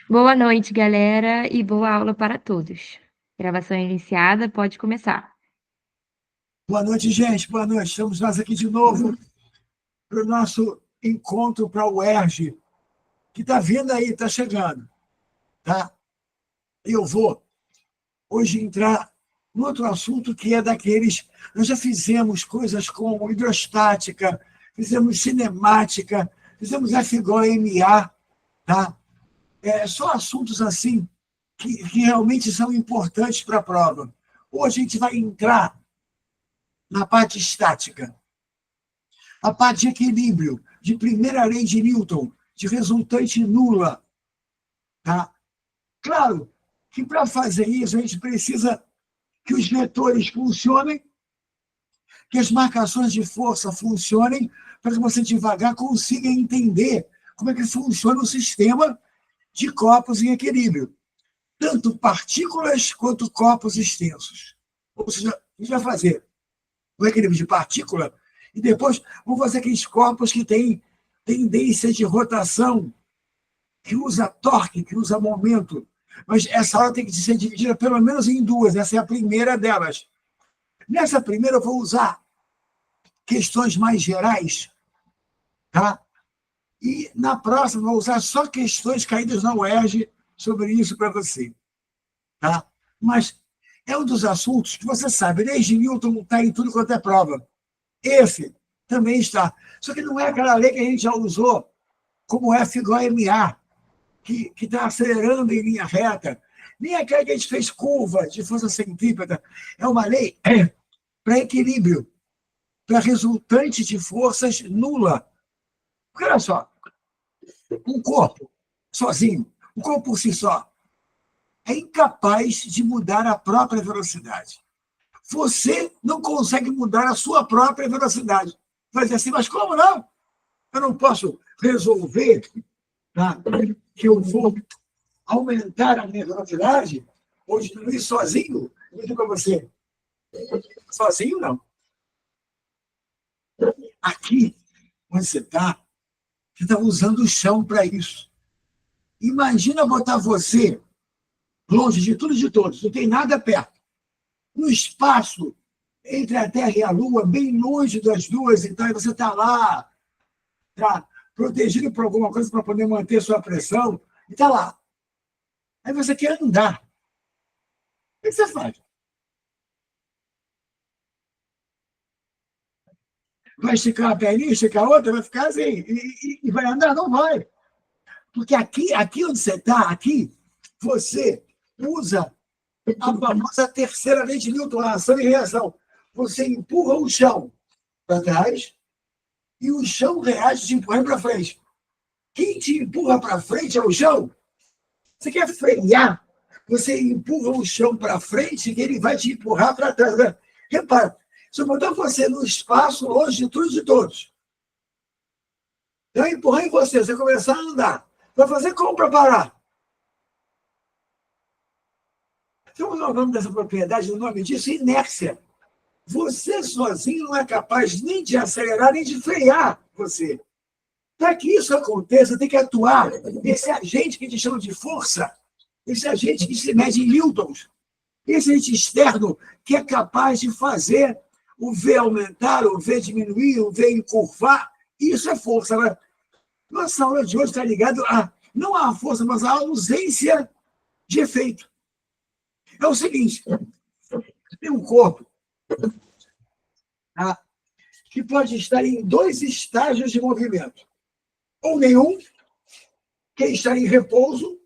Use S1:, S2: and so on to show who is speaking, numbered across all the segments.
S1: Boa noite, galera, e boa aula para todos. Gravação iniciada, pode começar.
S2: Boa noite, gente. Boa noite. Estamos nós aqui de novo para o nosso encontro para o UERJ, que está vindo aí, está chegando. Tá? Eu vou hoje entrar em outro assunto que é daqueles... Nós já fizemos coisas como hidrostática, fizemos cinemática, fizemos F igual a MA, tá? Só assuntos assim que realmente são importantes para a prova. Hoje a gente vai entrar na parte estática. A parte de equilíbrio, de primeira lei de Newton, de resultante nula. Tá? Claro que para fazer isso a gente precisa que os vetores funcionem, que as marcações de força funcionem, para que você devagar consiga entender como é que funciona o sistema de corpos em equilíbrio, tanto partículas quanto corpos extensos. Ou seja, a gente vai fazer o equilíbrio de partícula e depois vamos fazer aqueles corpos que têm tendência de rotação, que usa torque, que usa momento. Mas essa aula tem que ser dividida pelo menos em duas. Essa é a primeira delas. Nessa primeira, eu vou usar questões mais gerais, tá? E na próxima, eu vou usar só questões caídas na UERJ sobre isso para você. Tá? Mas é um dos assuntos que você sabe, desde Newton está em tudo quanto é prova. Esse também está. Só que não é aquela lei que a gente já usou, como F igual a MA, que está acelerando em linha reta, nem aquela que a gente fez curva de força centrípeta. É uma lei para equilíbrio, para resultante de forças nula. Porque, olha só, um corpo sozinho, um corpo por si só, é incapaz de mudar a própria velocidade. Você não consegue mudar a sua própria velocidade. Vai dizer assim, mas como não? Eu não posso resolver, tá, que eu vou aumentar a minha velocidade ou diminuir sozinho? Eu digo para você, sozinho não. Aqui, onde você está usando o chão para isso. Imagina botar você longe de tudo e de todos, não tem nada perto. No espaço entre a Terra e a Lua, bem longe das duas, então aí você está lá, tá protegido por alguma coisa para poder manter sua pressão, e está lá. Aí você quer andar. O que você faz? Vai esticar uma perninha, esticar a outra, vai ficar assim, e vai andar? Não vai. Porque aqui onde você está, aqui, você usa a famosa terceira lei de Newton, a ação e reação. Você empurra o chão para trás e o chão reage te empurrando para frente. Quem te empurra para frente é o chão. Você quer frear, você empurra o chão para frente e ele vai te empurrar para trás. Repara, se eu botar você no espaço, longe de tudo e de todos, eu empurrar em você, você começar a andar, vai fazer como para parar? Então, o nome dessa propriedade, o nome disso é inércia. Você sozinho não é capaz nem de acelerar, nem de frear você. Para que isso aconteça, tem que atuar esse agente que a gente chama de força, esse agente que se mede em newtons, esse agente externo que é capaz de fazer o V aumentar, o V diminuir, o V encurvar. Isso é força. Né? Nossa aula de hoje está ligada não à força, mas à ausência de efeito. É o seguinte, tem um corpo que pode estar em dois estágios de movimento. Ou nenhum, que está em repouso,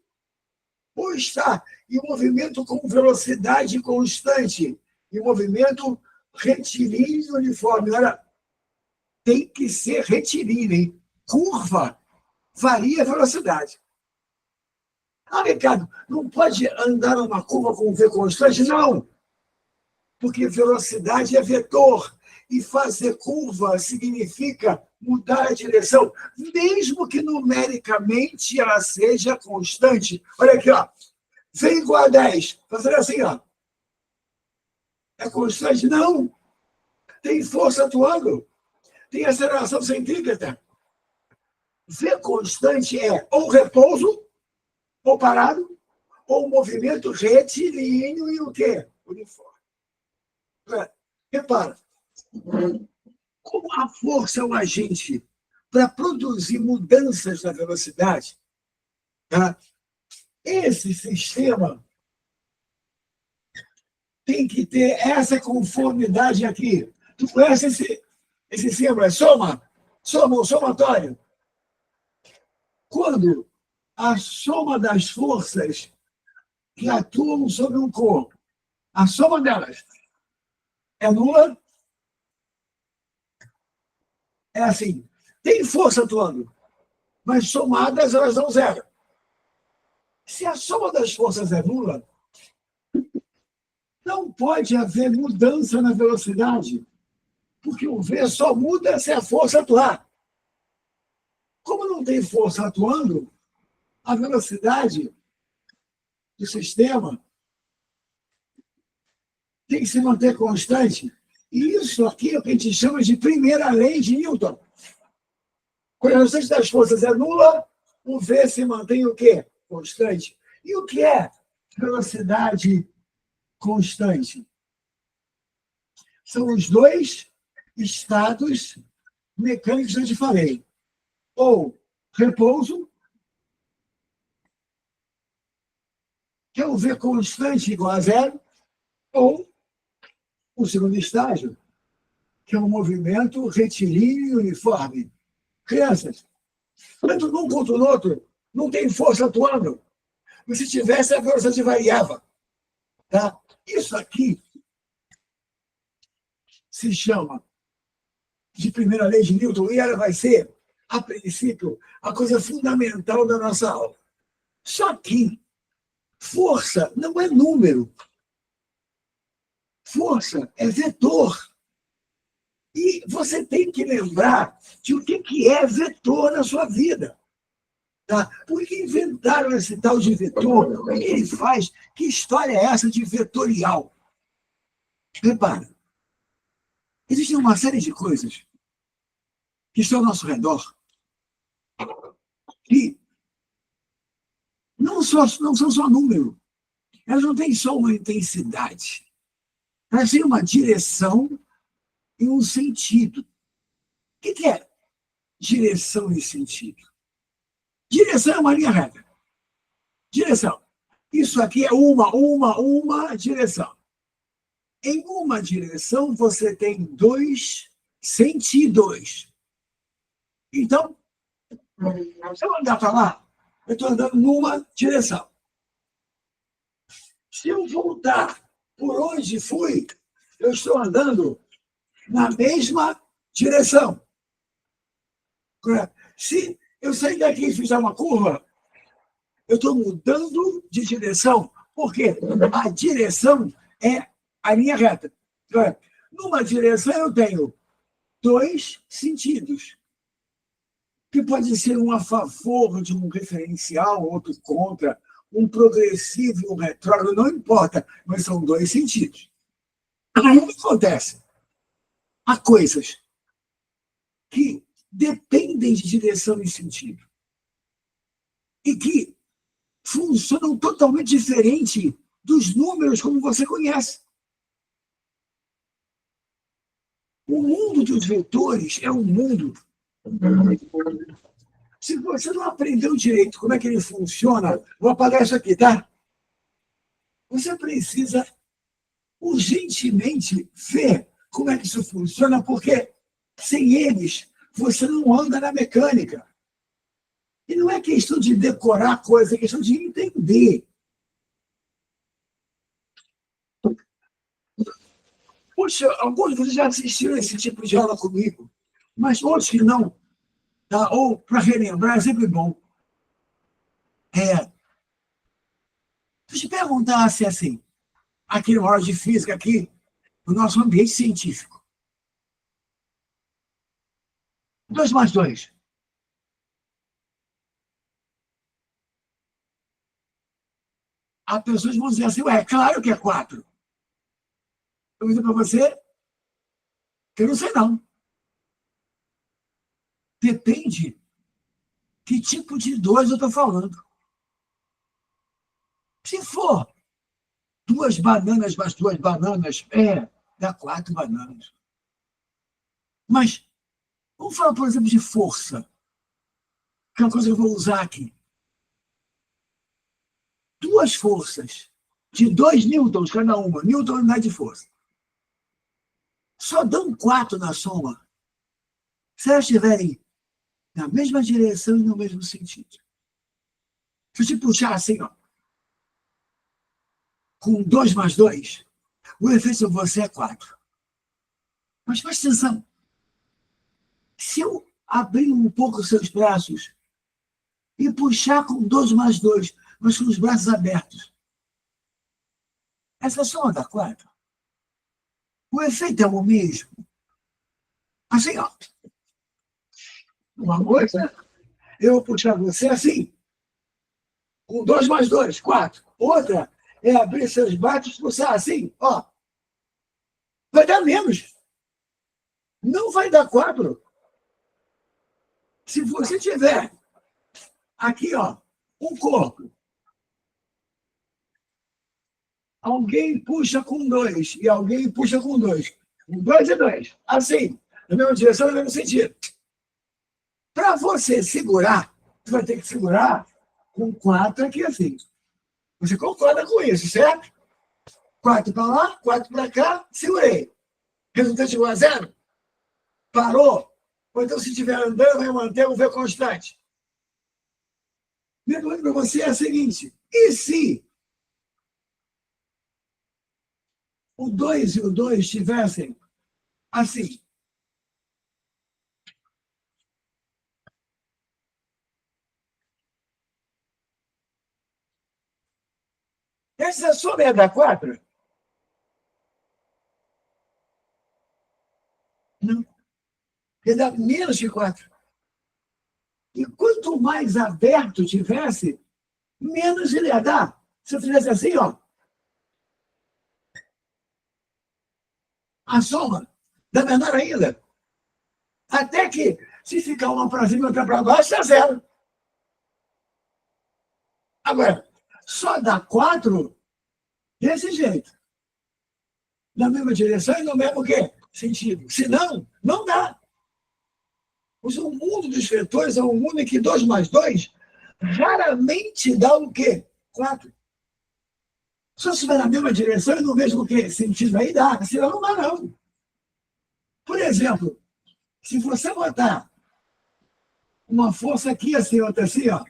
S2: ou está em movimento com velocidade constante, em movimento retilíneo uniforme. Olha, tem que ser retilíneo, hein? Curva varia a velocidade. Ricardo, não pode andar numa curva com V constante? Não, porque velocidade é vetor, e fazer curva significa mudar a direção, mesmo que numericamente ela seja constante. Olha aqui, ó. V igual a 10. Fazer assim, ó. É constante? Não. Tem força atuando. Tem aceleração centrípeta. V constante é ou repouso ou parado, ou um movimento retilíneo e o quê? Uniforme. Repara, como a força é um agente para produzir mudanças na velocidade, tá? Esse sistema tem que ter essa conformidade aqui. Tu conhece esse símbolo? É soma? Soma, o somatório. Quando a soma das forças que atuam sobre um corpo, a soma delas é nula, é assim, tem força atuando, mas somadas elas dão zero. Se a soma das forças é nula, não pode haver mudança na velocidade, porque o V só muda se a força atuar. Como não tem força atuando, a velocidade do sistema tem que se manter constante. E isso aqui é o que a gente chama de primeira lei de Newton. Quando a velocidade das forças é nula, o V se mantém o quê? Constante. E o que é velocidade constante? São os dois estados mecânicos que eu te falei. Ou repouso, que é o V constante igual a zero, ou o segundo estágio, que é um movimento retilíneo uniforme. Crianças, tanto num quanto no outro, não tem força atuando. Mas se tivesse, a velocidade variava. Tá? Isso aqui se chama de primeira lei de Newton, e ela vai ser, a princípio, a coisa fundamental da nossa aula. Só que força não é número. Força é vetor. E você tem que lembrar de o que é vetor na sua vida. Tá? Por que inventaram esse tal de vetor? O que ele faz? Que história é essa de vetorial? Repara, existe uma série de coisas que estão ao nosso redor que não são só número. Elas não têm só uma intensidade. Elas têm uma direção e um sentido. O que é direção e sentido? Direção é uma linha reta. Direção. Isso aqui é uma direção. Em uma direção, você tem dois sentidos. Então, se eu andar para lá, eu estou andando numa direção. Se eu voltar por onde fui, eu estou andando na mesma direção. Se eu sair daqui e fizer uma curva, eu estou mudando de direção, porque a direção é a linha reta. Numa direção, eu tenho dois sentidos, que pode ser um a favor de um referencial, outro contra, um progressivo e um retrógrado, não importa, mas são dois sentidos. Aí o que acontece? Há coisas que dependem de direção e sentido e que funcionam totalmente diferente dos números como você conhece. O mundo dos vetores é um mundo. Se você não aprendeu direito como é que ele funciona, vou apagar isso aqui, tá? Você precisa urgentemente ver como é que isso funciona, porque sem eles você não anda na mecânica. E não é questão de decorar coisa, é questão de entender. Poxa, alguns de vocês já assistiram esse tipo de aula comigo, mas outros que não. Tá? Ou, para relembrar, é sempre bom. Se eu te perguntasse assim, aqui no aula de física, aqui, no nosso ambiente científico, 2 mais 2. As pessoas vão dizer assim, é claro que é 4. Eu vou dizer para você que eu não sei não. Depende que tipo de 2 eu estou falando. Se for 2 bananas mais 2 bananas, dá 4 bananas. Mas vamos falar, por exemplo, de força, que é uma coisa que eu vou usar aqui. 2 forças de 2 newtons cada uma, newton é unidade de força, só dão 4 na soma se elas estiverem na mesma direção e no mesmo sentido. Se eu te puxar assim, ó, com 2 mais 2, o efeito sobre você é 4. Mas presta atenção. Se eu abrir um pouco os seus braços e puxar com 2 mais 2, mas com os braços abertos, essa soma dá 4. O efeito é o mesmo. Assim, ó. Uma coisa, eu vou puxar você assim, com 2 mais 2, 4. Outra é abrir seus braços e puxar assim, ó. Vai dar menos. Não vai dar 4. Se você tiver aqui, ó, um corpo, alguém puxa com 2 e alguém puxa com 2. 2 e 2. Assim, na mesma direção, no mesmo sentido. Para você segurar, você vai ter que segurar com 4 aqui assim. Você concorda com isso, certo? 4 para lá, 4 para cá, segurei. Resultado igual a 0? Parou? Ou então, se estiver andando, vai manter um V constante. Minha pergunta para você é a seguinte: e se o 2 e o 2 estivessem assim? Essa soma ia dar 4? Não. Ia dar menos de 4. E quanto mais aberto tivesse, menos ele ia dar. Se eu fizesse assim, ó, a soma dá menor ainda. Até que, se ficar uma para cima e outra para baixo, dá 0. Agora, só dá 4 desse jeito. Na mesma direção e no mesmo quê? Sentido. Senão, não dá. O mundo dos vetores é um mundo em que 2 mais 2 raramente dá o quê? 4. Se estiver na mesma direção e no mesmo quê? Sentido, aí dá. Senão não dá, não. Por exemplo, se você botar uma força aqui, assim, outra assim, ó,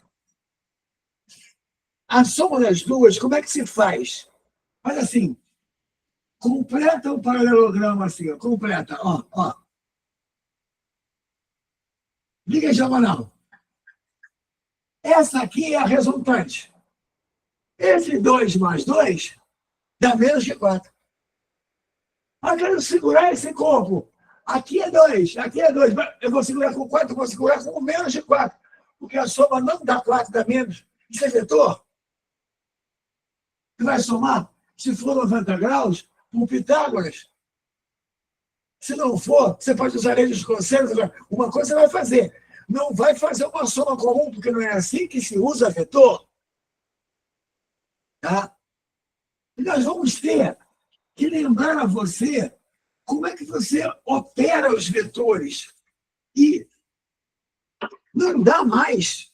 S2: a soma das duas, como é que se faz? Olha assim, completa o paralelograma assim, ó, completa, ó. Liga a diagonal. Essa aqui é a resultante. Esse 2 mais 2 dá menos que 4. Eu quero segurar esse corpo. Aqui é 2, aqui é 2. Eu vou segurar com 4, eu vou segurar com menos de 4. Porque a soma não dá 4, dá menos. Isso é vetor. Você vai somar, se for 90 graus, com Pitágoras. Se não for, você pode usar lei dos cossenos. Uma coisa você vai fazer. Não vai fazer uma soma comum, porque não é assim que se usa vetor. Tá? E nós vamos ter que lembrar a você como é que você opera os vetores. E não dá mais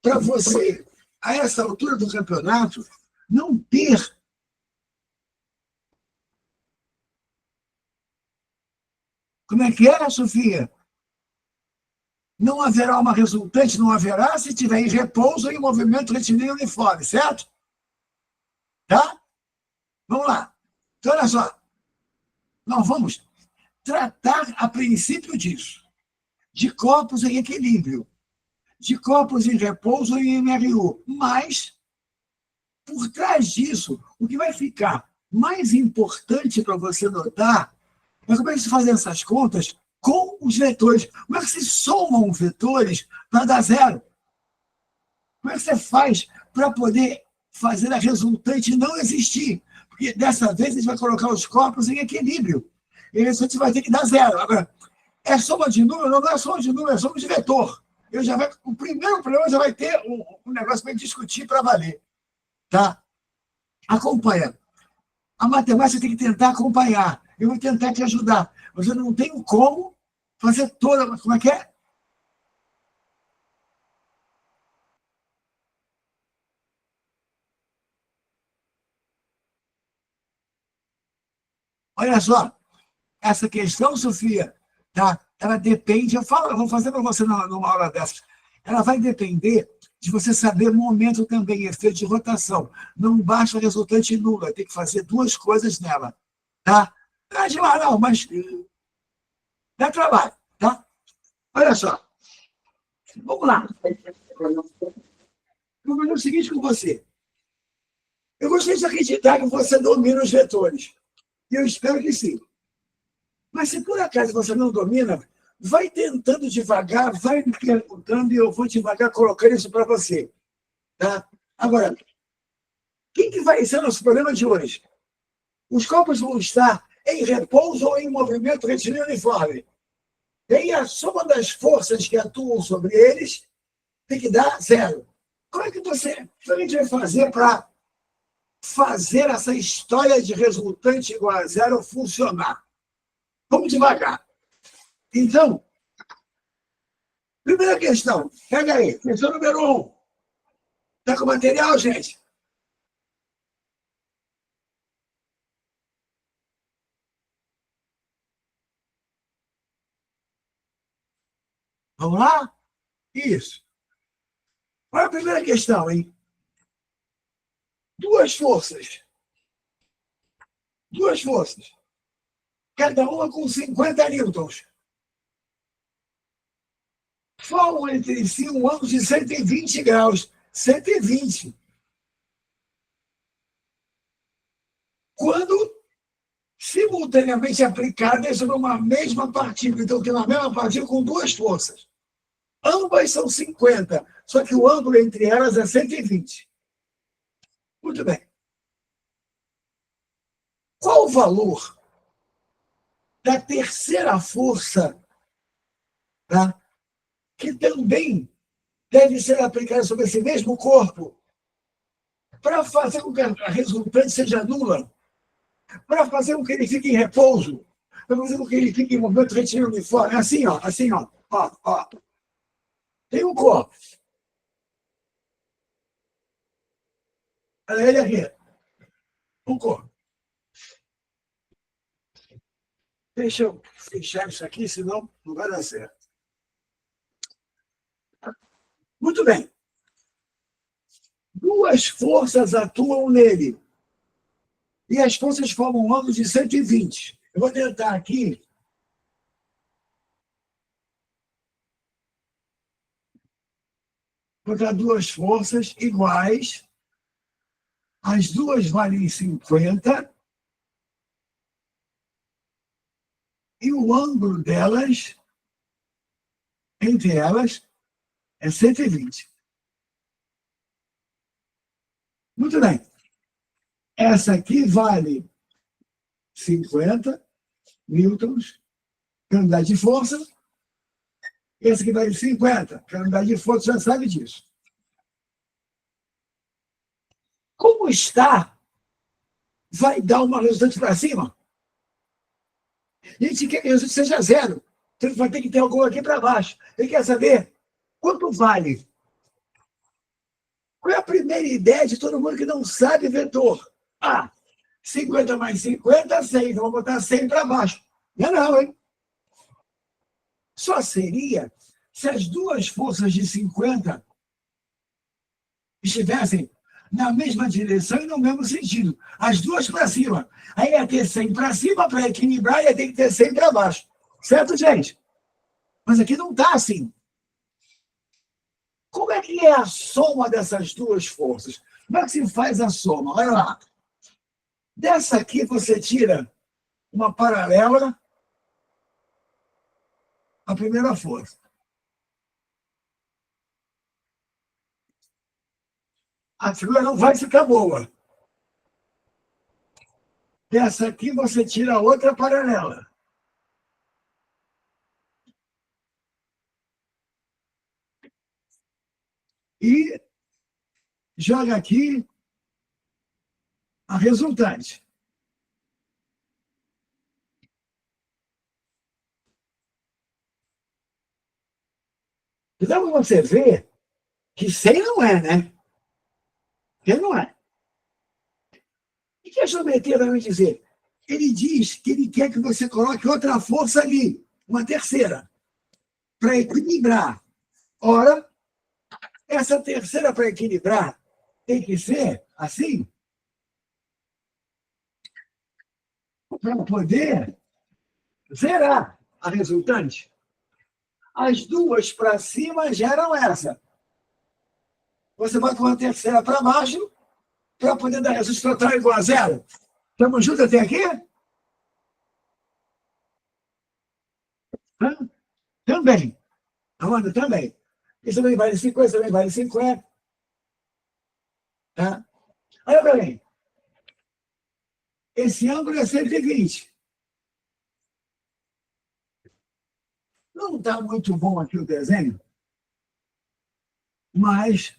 S2: para você, a essa altura do campeonato, não ter como é que era, Sofia? Não haverá uma resultante, não haverá se tiver em repouso ou em movimento retilíneo uniforme, certo? Tá? Vamos lá. Então, olha só. Nós vamos tratar, a princípio, disso. De corpos em equilíbrio. De corpos em repouso e em MRU. Mas, por trás disso, o que vai ficar mais importante para você notar é como é que se fazem essas contas com os vetores. Como é que se somam vetores para dar 0? Como é que você faz para poder fazer a resultante não existir? Porque dessa vez a gente vai colocar os corpos em equilíbrio. E a resultante vai ter que dar 0. Agora, é soma de número? Não é soma de número, é soma de vetor. O primeiro problema já vai ter um negócio para discutir para valer. Tá? Acompanha. A matemática tem que tentar acompanhar. Eu vou tentar te ajudar. Mas eu não tenho como fazer toda. Como é que é? Olha só, essa questão, Sofia, tá? Ela depende. Eu vou fazer para você numa aula dessas. Ela vai depender de você saber momento também, efeito de rotação. Não basta resultante nula, tem que fazer duas coisas nela. Tá? Não é demais, não, mas dá trabalho. Tá? Olha só, vamos lá. Vou fazer o seguinte com você. Eu gostaria de acreditar que você domina os vetores. E eu espero que sim. Mas se por acaso você não domina, vai tentando devagar, vai me perguntando e eu vou devagar colocando isso para você. Tá? Agora, quem que vai ser nosso problema de hoje? Os corpos vão estar em repouso ou em movimento retilíneo uniforme. E aí a soma das forças que atuam sobre eles tem que dar zero. Como é que você, o que a gente vai fazer para fazer essa história de resultante igual a zero funcionar? Vamos devagar. Então, primeira questão, pega aí, questão número 1. Está com material, gente? Vamos lá? Isso. Qual é a primeira questão, hein? Duas forças. Duas forças. Cada uma com 50 newtons. Formam entre si um ângulo de 120 graus. 120. Quando simultaneamente aplicadas numa mesma partícula. Então, tem uma mesma partícula com duas forças. Ambas são 50, só que o ângulo entre elas é 120. Muito bem. Qual o valor da terceira força, tá, que também deve ser aplicada sobre esse mesmo corpo para fazer com que a resultante seja nula, para fazer com que ele fique em repouso, para fazer com que ele fique em movimento retilíneo uniforme? Assim, ó, assim, ó, ó, ó. Tem um corpo. Olha ele aqui. Um corpo. Deixa eu fechar isso aqui, senão não vai dar certo. Muito bem. Duas forças atuam nele. E as forças formam um ângulo de 120. Eu vou tentar aqui. Botar duas forças iguais. As duas valem 50. E o ângulo delas, entre elas, é 120. Muito bem. Essa aqui vale 50 newtons, que é a unidade de força. Esse aqui vale 50, que é a unidade de força, já sabe disso. Como está, vai dar uma resultante para cima. E a gente quer que o resultado seja zero. Então vai ter que ter algum aqui para baixo. Ele quer saber quanto vale. Qual é a primeira ideia de todo mundo que não sabe vetor? Ah, 50 mais 50, 100. Então vou botar 100 para baixo. Não, hein? Só seria se as duas forças de 50 estivessem na mesma direção e no mesmo sentido. As duas para cima. Aí ia ter 100 para cima, para equilibrar, ia ter que ter 100 para baixo. Certo, gente? Mas aqui não está assim. Como é que é a soma dessas duas forças? Como é que se faz a soma? Olha lá. Dessa aqui você tira uma paralela à primeira força. A figura não vai ficar boa. Dessa aqui você tira outra paralela. E joga aqui a resultante. Então, você vê que 100 não é, né? Que não é. O que a geometria vai me dizer? Ele diz que ele quer que você coloque outra força ali, uma terceira, para equilibrar. Ora, essa terceira para equilibrar tem que ser assim, para poder zerar a resultante. As duas para cima geram essa. Você vai com uma terceira para baixo para poder dar resultado total igual a zero. Estamos juntos até aqui? Hã? Também. Amanda, também. Isso também vale 50, isso também vale 50. Tá? Olha para mim. Esse ângulo é 120. Não está muito bom aqui o desenho, mas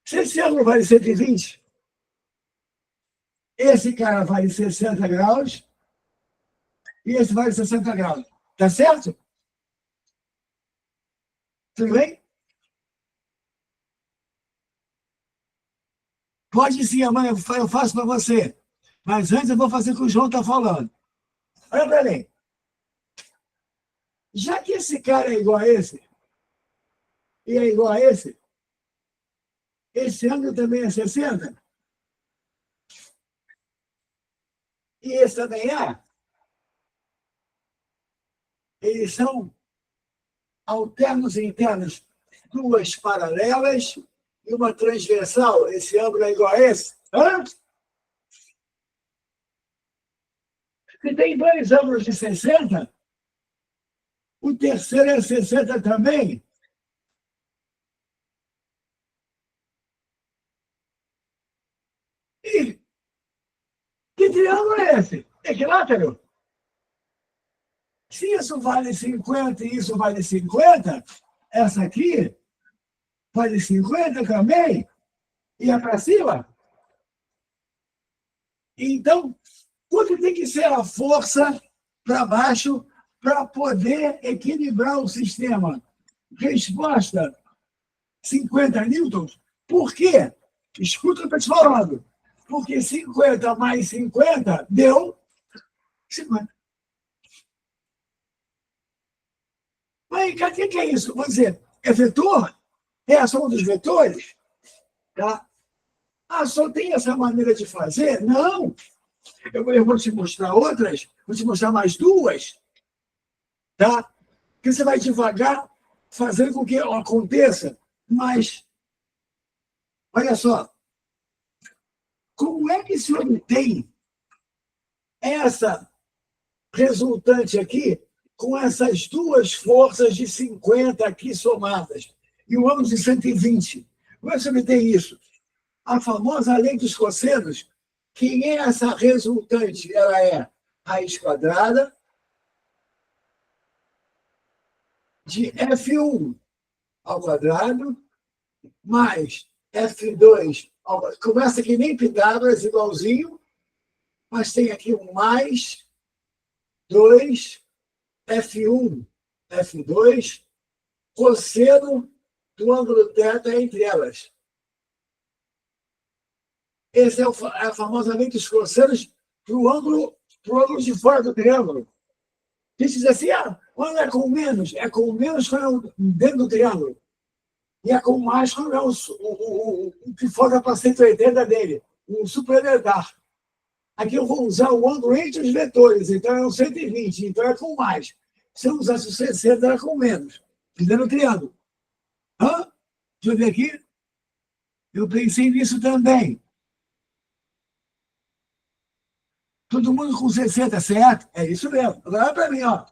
S2: se esse ângulo vale 120, esse cara vale 60 graus e esse vale 60 graus. Tá certo? Tudo bem? Pode sim, amanhã eu faço para você. Mas antes eu vou fazer o que o João está falando. Olha para mim. Já que esse cara é igual a esse, e é igual a esse ângulo também é 60, e esse também é, eles são alternos e internos, duas paralelas e uma transversal. Esse ângulo é igual a esse. Hã? Se tem dois ângulos de 60, o terceiro é 60 também. E que triângulo é esse? Equilátero? Se isso vale 50 e isso vale 50, essa aqui vale 50 também, e é para cima. Então, quanto tem que ser a força para baixo para poder equilibrar o sistema? Resposta: 50 newtons. Por quê? Escuta o que eu estou te falando. Porque 50 mais 50 deu 50. Mas o que é isso? Vou dizer, é vetor? É a soma dos vetores? Tá? Ah, só tem essa maneira de fazer? Não! Eu vou te mostrar outras, vou te mostrar mais duas, tá? Que você vai devagar fazendo com que aconteça, mas olha só, como é que se obtém essa resultante aqui com essas duas forças de 50 aqui somadas e o ângulo de 120? Como é que se obtém isso? A famosa lei dos cossenos. Quem é essa resultante? Ela é raiz quadrada de F1 ao quadrado mais F2 ao quadrado. Começa que nem Pitágoras, igualzinho, mas tem aqui um mais 2 F1, F2, cosseno do ângulo θ entre elas. Essa é a famosa lei dos cossenos para o ângulo de fora do triângulo. A gente diz assim, quando é com menos? É com menos quando é dentro do triângulo. E é com mais quando é o que foca para 180 dele, o suplementar. Aqui eu vou usar o ângulo entre os vetores, então é um 120, então é com mais. Se eu usasse o 60, era com menos. Fizendo o triângulo. Hã? Deixa eu ver aqui. Eu pensei nisso também. Todo mundo com 60, certo? É isso mesmo. Agora olha para mim, ó.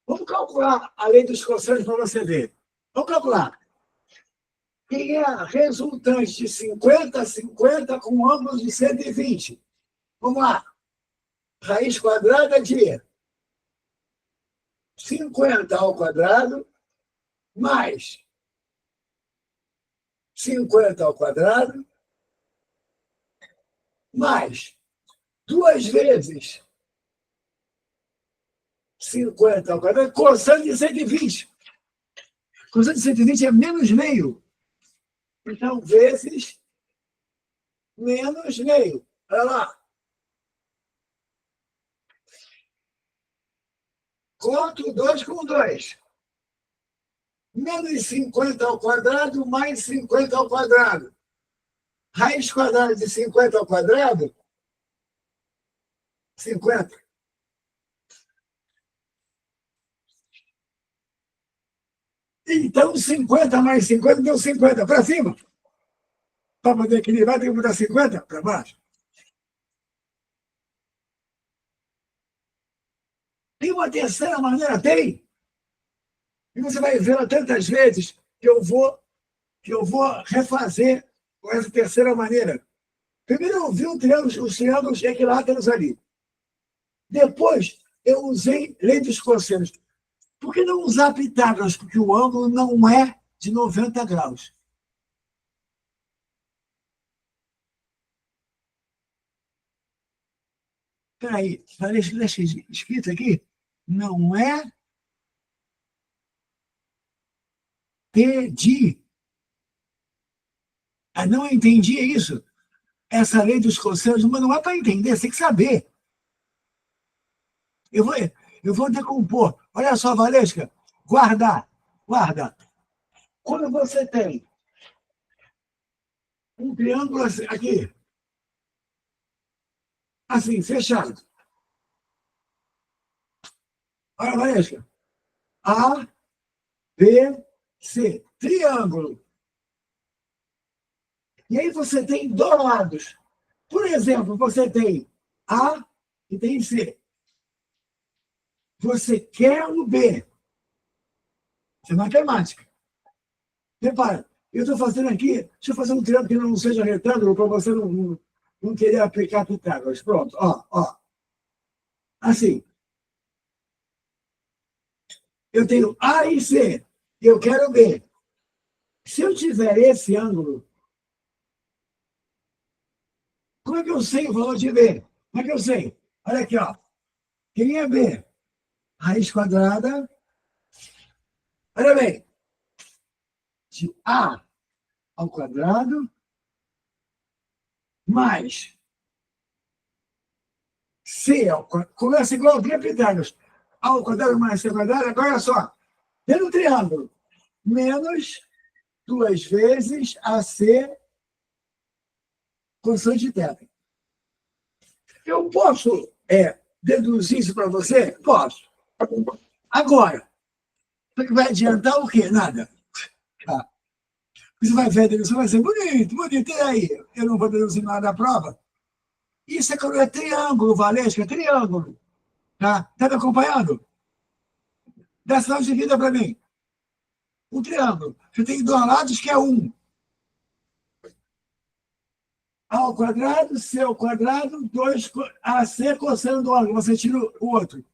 S2: Vamos calcular a lei dos cossenos para você ver. Vamos calcular. Quem é a resultante de 50, 50 com ângulo de 120? Vamos lá. Raiz quadrada de 50 ao quadrado mais 50 ao quadrado, mais 2 vezes 50 ao quadrado, cosseno de 120. Cosseno de 120 é menos meio. Então, vezes menos meio. Olha lá. Conto 2 com 2. Menos 50 ao quadrado, mais 50 ao quadrado. Raiz quadrada de 50 ao quadrado, 50. Então, 50 mais 50 deu 50. Para cima. Para poder equilibrar, tem que botar 50 para baixo. Tem uma terceira maneira? Tem. E você vai ver tantas vezes que eu vou refazer com essa terceira maneira. Primeiro eu vi os triângulos equiláteros ali. Depois eu usei lei dos cossenos. Por que não usar Pitágoras? Porque o ângulo não é de 90 graus. Espera aí, deixa escrito aqui. Não é pedir. Ah, não entendi isso. Essa lei dos cossenos, mas não é para entender, você tem que saber. Eu vou, eu vou decompor. Olha só, Valesca, guarda. Quando você tem um triângulo aqui, assim, fechado. Olha, Valesca. A, B, C. Triângulo. E aí você tem dois lados. Por exemplo, você tem A e tem C. Você quer o B. Isso é matemática. Repara, eu estou fazendo aqui, deixa eu fazer um triângulo que não seja retângulo, para você não querer aplicar Pitágoras. Pronto, ó. Assim. Eu tenho A e C. Eu quero B. Se eu tiver esse ângulo, como é que eu sei o valor de B? Como é que eu sei? Olha aqui, ó. Quem é B? Raiz quadrada. Olha bem. De A ao quadrado mais C ao quadrado. Começa igual a Pitágoras. A ao quadrado mais C ao quadrado. Agora, olha só. Dentro do triângulo. Menos 2 vezes AC constante de θ. Eu posso deduzir isso para você? Posso. Agora, vai adiantar o quê? Nada. Tá. Você vai ver a dedução, vai ser bonito. E aí? Eu não vou deduzir nada da prova? Isso é triângulo, Valesca, é triângulo. Tá me acompanhando? Dá sinal de vida para mim. Um triângulo. Você tem dois lados que é um. A ao quadrado, C ao quadrado, 2 AC cosseno do ângulo. Você tira o outro.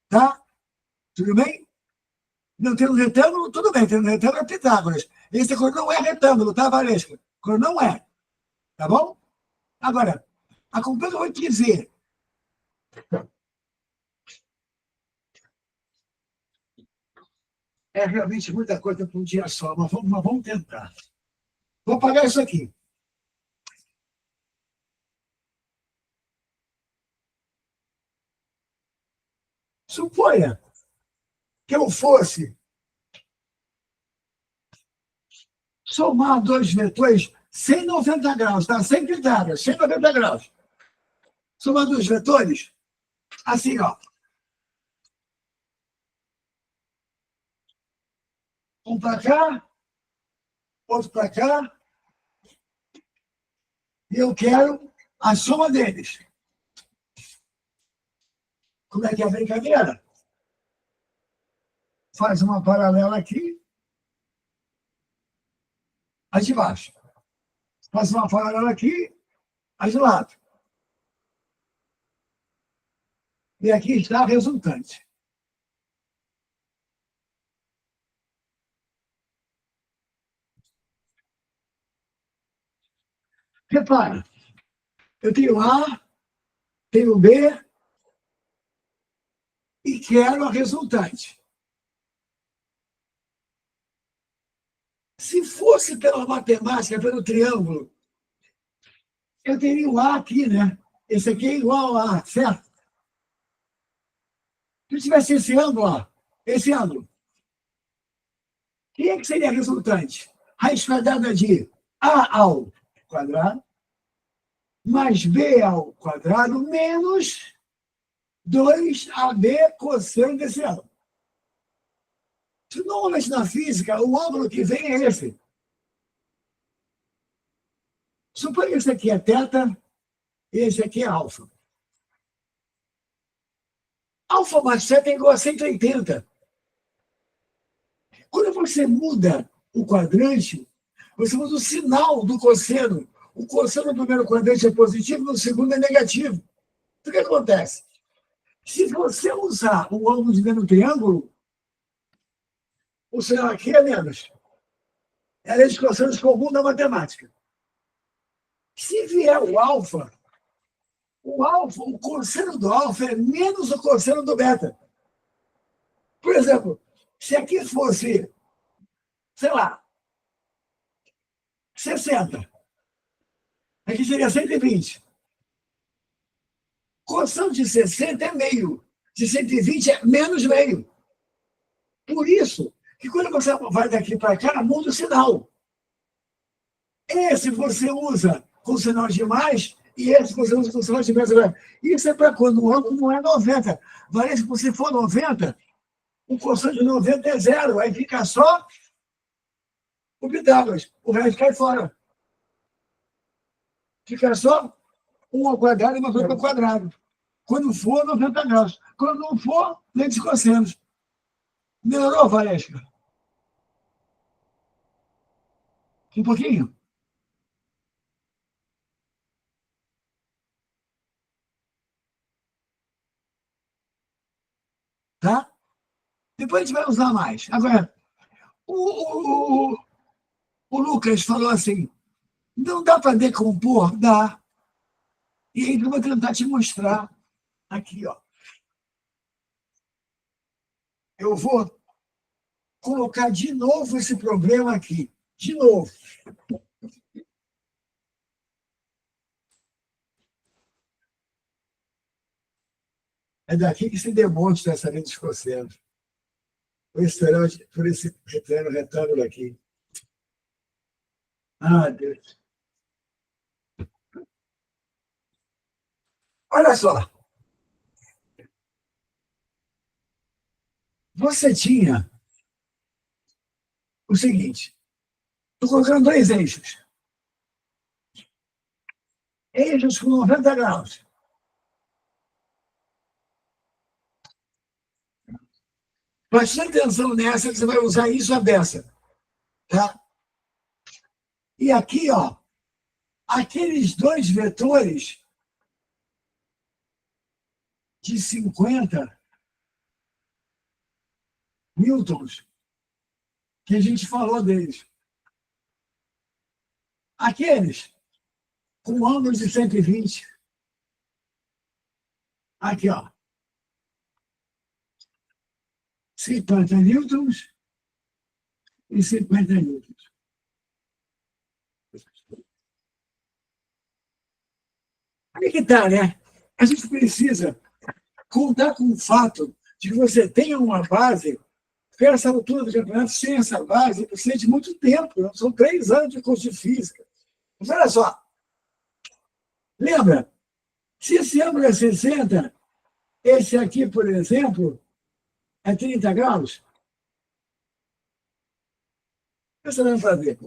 S2: Tá? Tudo bem? Não tem um retângulo? Tudo bem, tem um retângulo é Pitágoras. Esse cor não é retângulo, tá, Valesca? Cor não é. Tá bom? Agora, acompanha o que eu vou te dizer. É realmente muita coisa para um dia só, mas vamos tentar. Vou apagar isso aqui. Suponha que eu fosse somar dois vetores 190 graus, tá? Sem Pitágoras, 190 graus. Somar dois vetores, assim, ó. Um para cá, outro para cá, e eu quero a soma deles. Como é que é a brincadeira? Faz uma paralela aqui, a de baixo. Faz uma paralela aqui, a de lado. E aqui está a resultante. Repara, eu tenho A, tenho B e quero a resultante. Se fosse pela matemática, pelo triângulo, eu teria o A aqui, né? Esse aqui é igual a A, certo? Se eu tivesse esse ângulo, ó, esse ângulo, quem é que seria a resultante? Raiz quadrada de A ao quadrado mais B ao quadrado menos 2AB cosseno desse ângulo. Normalmente na física, o ângulo que vem é esse. Suponha que esse aqui é θ e esse aqui é alfa. Alfa mais θ é igual a 180. Quando você muda o quadrante, você muda o sinal do cosseno. O cosseno do primeiro quadrante é positivo, no segundo é negativo. O que acontece? Se você usar o ângulo de ver no triângulo, o sinal aqui é menos. É a lei de cossenos comum da matemática. Se vier o cosseno do alfa é menos o cosseno do beta. Por exemplo, se aqui fosse, sei lá, 60, aqui seria 120. Cosseno de 60 é meio, de 120 é menos meio. Por isso que quando você vai daqui para cá, muda o sinal. Esse você usa com sinal de mais e esse você usa com sinal de menos. Isso é para quando o ângulo não é 90. Parece que se for 90, o cosseno de 90 é zero. Aí fica só o Pitágoras. O resto cai fora. Fica só 1 ao quadrado e uma coisa ao quadrado. Quando for, 90 graus. Quando não for, lei de cossenos. Melhorou, Valesca? Um pouquinho? Tá? Depois a gente vai usar mais. Agora, o, o, o Lucas falou assim, não dá para decompor? Dá. E aí eu vou tentar te mostrar aqui, ó. Eu vou colocar de novo esse problema aqui. De novo. É daqui que se demonstra essa lei dos cossenos. Por esse retângulo aqui. Ah, Deus. Olha só. Você tinha o seguinte. Estou colocando dois eixos. Eixos com 90 graus. Preste atenção nessa, que você vai usar isso a beça. Tá? E aqui, ó, aqueles dois vetores de 50 newtons, que a gente falou deles. Aqueles com ângulos de 120. Aqui, ó. 50 newtons e 50 newtons. Aí que tá, né? A gente precisa contar com o fato de que você tenha uma base, porque essa altura do campeonato, sem essa base, precisa de muito tempo. São 3 anos de curso de física. Mas olha só. Lembra? Se esse ângulo é 60, esse aqui, por exemplo, é 30 graus. O que você vai fazer?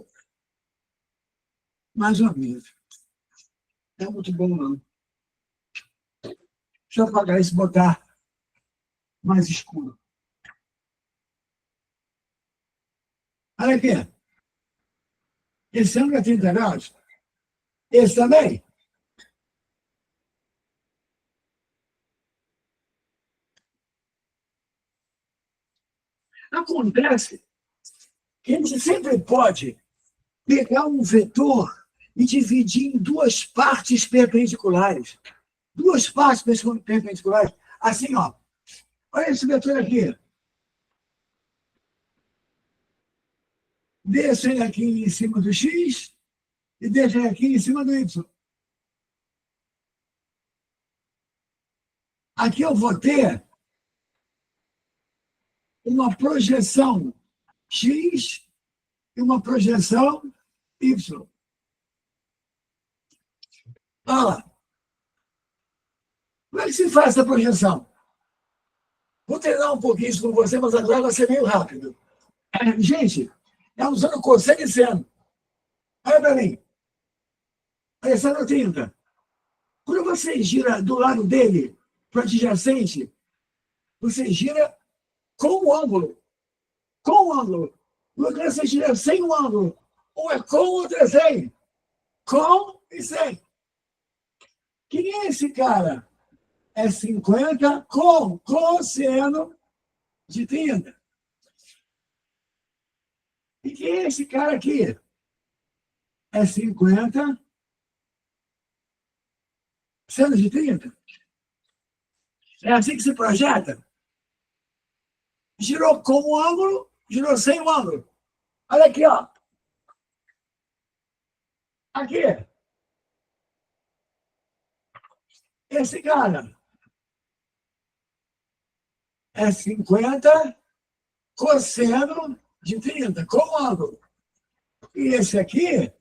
S2: Mais ou menos. Não é muito bom, não. Deixa eu apagar isso e botar mais escuro. Olha aqui. Esse ângulo é 30 graus. Esse também. Acontece que a gente sempre pode pegar um vetor e dividir em duas partes perpendiculares. Duas partes perpendiculares. Assim, ó. Olha esse vetor aqui. Deixa ele aqui em cima do X e deixa ele aqui em cima do Y. Aqui eu vou ter uma projeção X e uma projeção Y. Olha lá. Como é que se faz essa projeção? Vou treinar um pouquinho isso com você, mas agora vai ser meio rápido. Gente, é usando cosseno e seno. Olha para mim. Olha, seno 30. Quando você gira do lado dele para o adjacente, você gira com o ângulo. Com o ângulo. Quando você gira sem o ângulo, um é com, o outro é sem. Com e sem. Quem é esse cara? É 50 com cosseno de 30. E quem é esse cara aqui? É 50 seno de 30. É assim que se projeta? Girou com o ângulo, girou sem o ângulo. Olha aqui, ó. Aqui. Esse cara é 50 cosseno de 30, com o ângulo. E esse aqui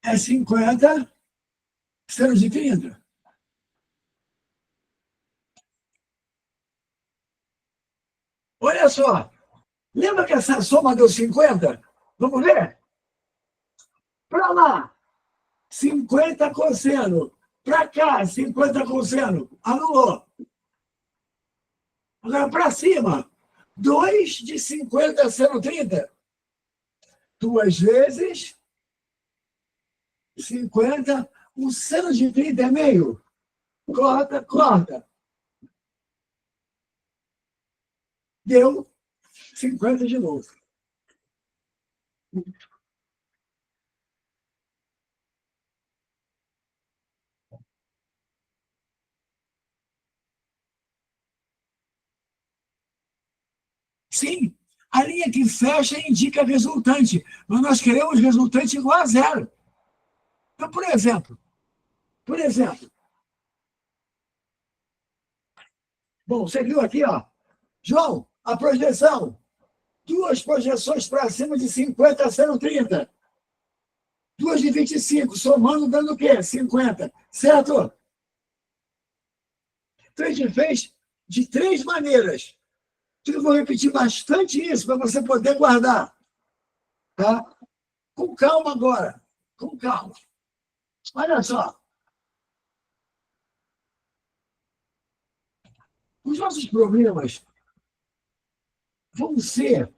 S2: é 50 seno de 30. Olha só. Lembra que essa soma deu 50? Vamos ver? Para lá, 50 cosseno. Para cá, 50 cosseno. Anulou. Agora, para cima, 2 de 50 seno 30. 2 vezes 50. O seno de 30 é meio. Corta, corta. Deu 50 de novo. Sim, a linha que fecha indica resultante, mas nós queremos resultante igual a zero. Então, por exemplo, bom, você viu aqui, ó, João, a projeção, duas projeções para cima de 50 sendo 30. 2 de 25, somando, dando o quê? 50, certo? Então, a gente fez de 3 maneiras. Eu vou repetir bastante isso para você poder guardar. Tá? Com calma agora. Com calma. Olha só. Os nossos problemas vão ser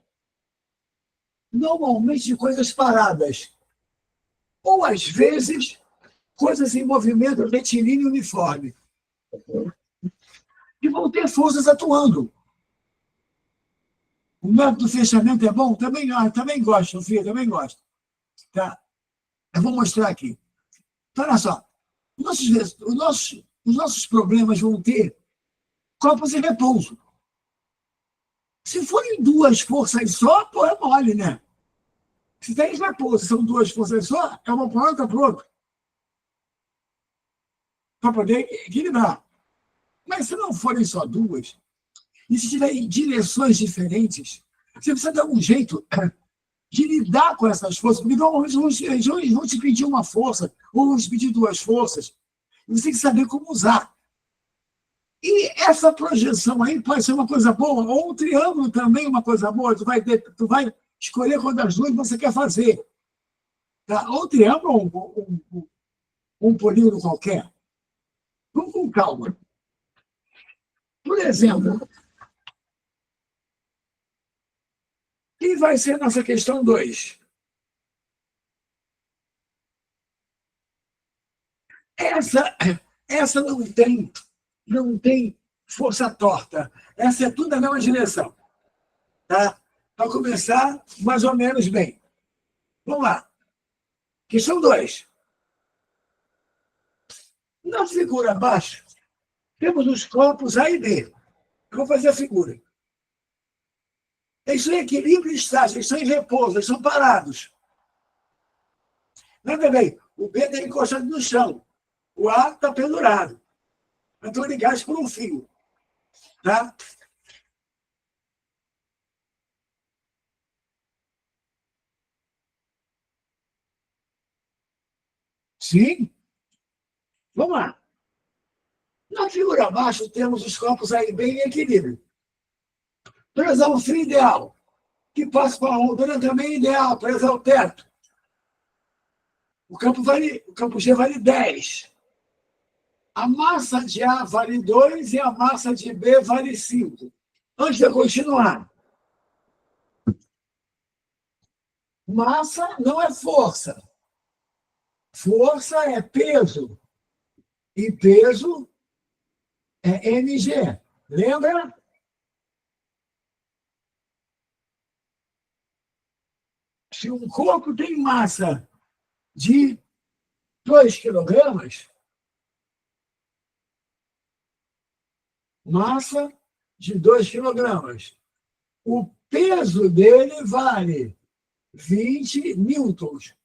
S2: normalmente de coisas paradas. Ou, às vezes, coisas em movimento retilíneo uniforme. E vão ter forças atuando. O método do fechamento é bom? Também gosto, Sofia, também gosto. Tá? Eu vou mostrar aqui. Então, olha só. Os nossos problemas vão ter corpos em repouso. Se forem 2 forças só, pô, é mole, né? Se tem repouso, são 2 forças só, é uma para outra para outra. Para poder equilibrar. Mas se não forem só 2, e se tiverem direções diferentes, você precisa dar um jeito de lidar com essas forças, porque normalmente eles vão te pedir uma força, ou vão te pedir 2 forças. E você tem que saber como usar. E essa projeção aí pode ser uma coisa boa, ou um triângulo também uma coisa boa. Tu vai escolher qual das 2 você quer fazer. Tá? Ou um triângulo, ou um polígono qualquer. Vamos com calma. Por exemplo, quem vai ser nossa questão 2? Essa não tem força torta. Essa é tudo na mesma direção. Tá? para começar mais ou menos bem. Vamos lá. Questão 2. Na figura abaixo, temos os corpos A e B. Eu vou fazer a figura. Eles estão em equilíbrio estático, eles estão em repouso, eles estão parados. Nada bem, o B está encostado no chão, o A está pendurado. Estão ligados por um fio. Tá? Sim? Vamos lá. Na figura abaixo, temos os corpos A e B em equilíbrio. Presar um fio ideal, que passa para a ondura também é ideal, presar o teto. O campo G vale 10. A massa de A vale 2 e a massa de B vale 5. Antes de eu continuar, massa não é força. Força é peso. E peso é mg. Lembra? Se um corpo tem massa de 2 quilogramas, massa de 2 quilogramas, o peso dele vale 20 newtons.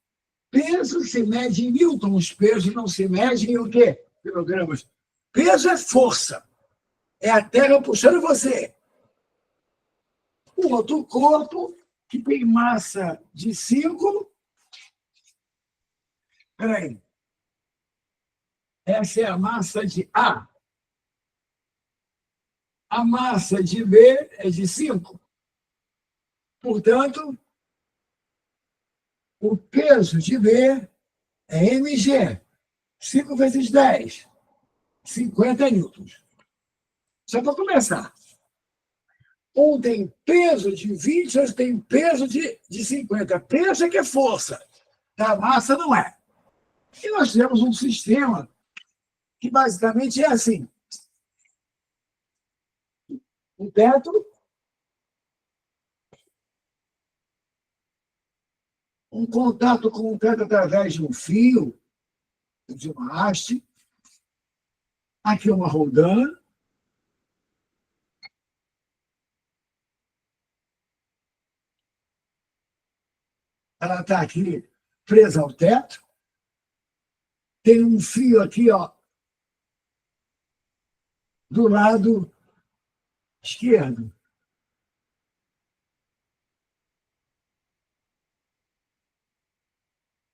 S2: Peso se mede em newtons, peso não se mede em o quê? Quilogramas. Peso é força. É a Terra puxando você. O outro corpo, que tem massa de 5. Peraí. Essa é a massa de A. A massa de B é de 5. Portanto, o peso de B é mg. 5 vezes 10. 50 newtons. Só para começar. Um tem peso de 20, outro tem peso de 50. Peso é que é força. A massa não é. E nós temos um sistema que basicamente é assim. O teto, um contato com o teto através de um fio, de uma haste. Aqui uma roldana. Ela está aqui presa ao teto. Tem um fio aqui, ó, do lado esquerdo.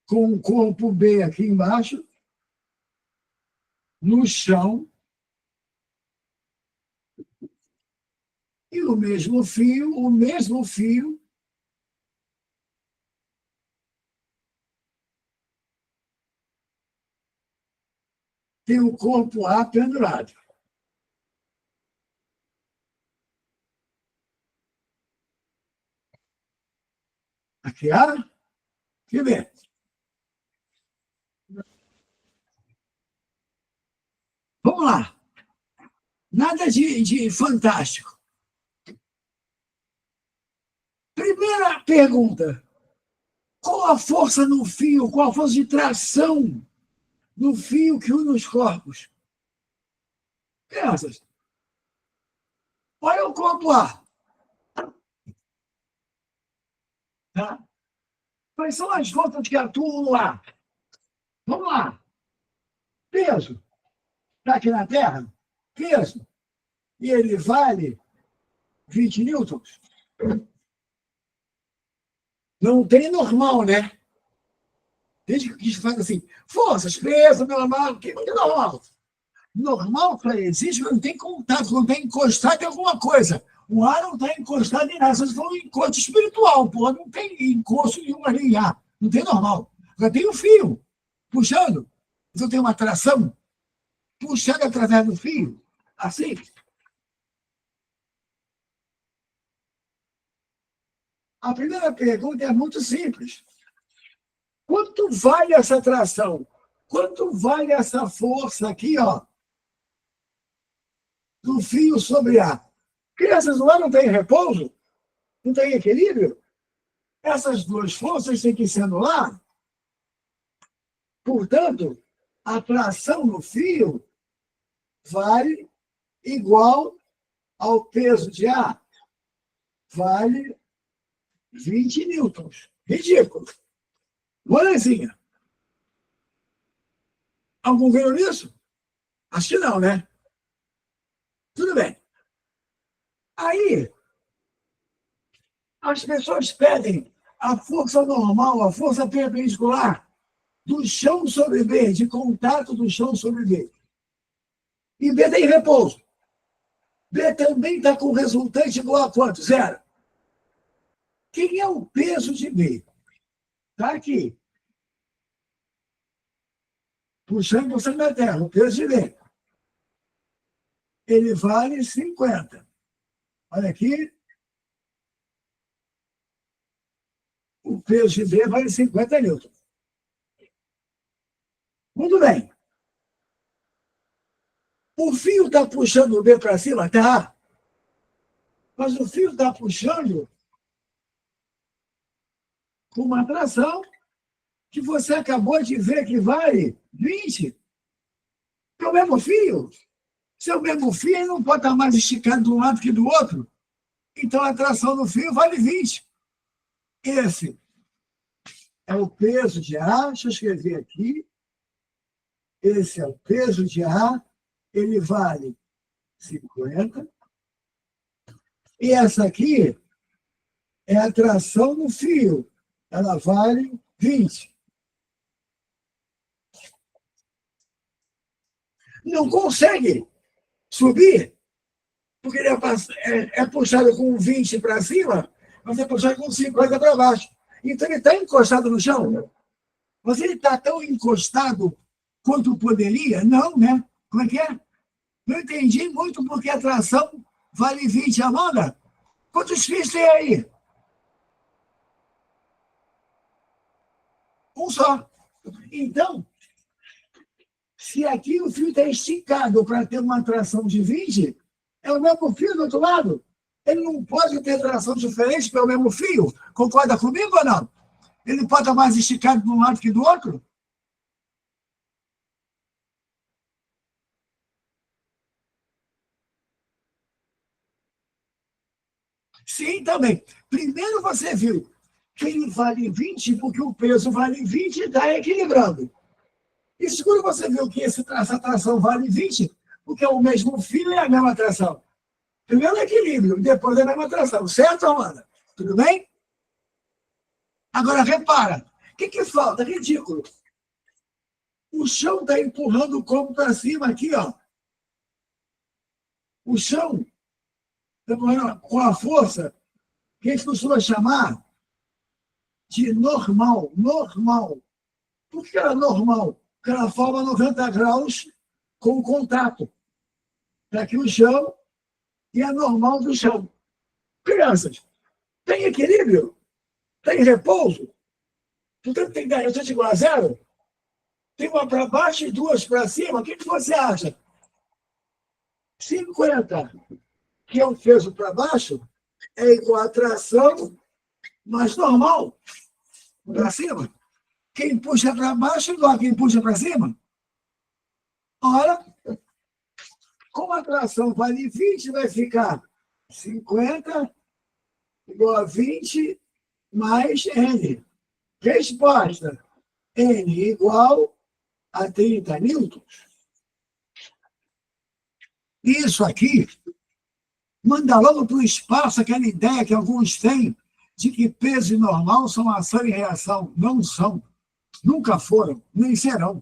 S2: Com o corpo B aqui embaixo, no chão, e o mesmo fio, tem o corpo A pendurado. Aqui A, aqui B. Vamos lá. Nada de fantástico. Primeira pergunta. Qual a força no fio? Qual a força de tração no fio que une os corpos? Crianças, olha o corpo A. Tá? Quais são as forças que atuam no ar? Vamos lá. Peso. Está aqui na Terra? Peso. E ele vale 20 newtons. Não tem normal, né? Desde que faz assim, forças, peso, normal, que é normal. Normal existe quando tem contato, quando tem encostado em alguma coisa. O ar não está encostado em nada, só se for um encosto espiritual, porra, não tem encosto nenhum ali em ar. Não tem normal. Já tem um fio puxando. Então tem uma tração puxando através do fio. Assim. A primeira pergunta é muito simples. Quanto vale essa tração? Quanto vale essa força aqui, ó, do fio sobre ar? Crianças, o ar não tem repouso? Não tem equilíbrio? Essas duas forças têm que se anular. Portanto, a tração no fio vale igual ao peso de A. Vale 20 newtons. Ridículo. Molezinha. Algum ganho nisso? Acho que não, né? Tudo bem. Aí, as pessoas pedem a força normal, a força perpendicular do chão sobre B, de contato do chão sobre B. E B tem repouso. B também está com resultante igual a quanto? Zero. Quem é o peso de B? Está aqui. Puxando você na Terra, o peso de B. Ele vale 50. Olha aqui. O peso de B vale 50 newtons. Muito bem. O fio está puxando o B para cima? Tá. Mas o fio está puxando com uma tração que você acabou de ver que vale 20. É o mesmo fio. Se é o mesmo fio, ele não pode estar mais esticado de um lado que do outro. Então, a tração no fio vale 20. Esse é o peso de A. Deixa eu escrever aqui. Esse é o peso de A. Ele vale 50. E essa aqui é a tração no fio. Ela vale 20. Não consegue subir, porque ele é puxado com 20 para cima, mas é puxado com 50 para baixo. Então, ele está encostado no chão. Mas ele está tão encostado quanto poderia? Não, né? Como é que é? Não entendi muito porque a tração vale 20. Amanda, quantos fios tem aí? Um só. Então, se aqui o fio está esticado para ter uma tração de 20, é o mesmo fio do outro lado. Ele não pode ter tração diferente pelo mesmo fio. Concorda comigo ou não? Ele pode estar mais esticado de um lado que do outro? Sim, também. Primeiro você viu que ele vale 20 porque o peso vale 20 e está equilibrando. E segundo você viu que essa tração vale 20 porque é o mesmo fio e a mesma tração. Primeiro é equilíbrio, depois é a mesma tração. Certo, Amanda? Tudo bem? Agora, repara. O que falta? Ridículo. O chão está empurrando o corpo para cima aqui, ó. O chão está empurrando com a força que a gente costuma chamar de normal. Normal. Por que ela é normal? Porque ela forma 90 graus com o contato. Está aqui o chão e é normal do chão. Crianças, tem equilíbrio? Tem repouso? Portanto, tem resultante igual a zero? Tem uma para baixo e duas para cima? O que você acha? 50, que é o peso para baixo, é igual a tração mais normal para cima. Quem puxa para baixo é igual a quem puxa para cima. Ora, como a tração vale 20, vai ficar 50 igual a 20 mais N. Resposta: N igual a 30 newtons. Isso aqui manda logo para o espaço aquela ideia que alguns têm de que peso e normal são ação e reação. Não são. Nunca foram, nem serão.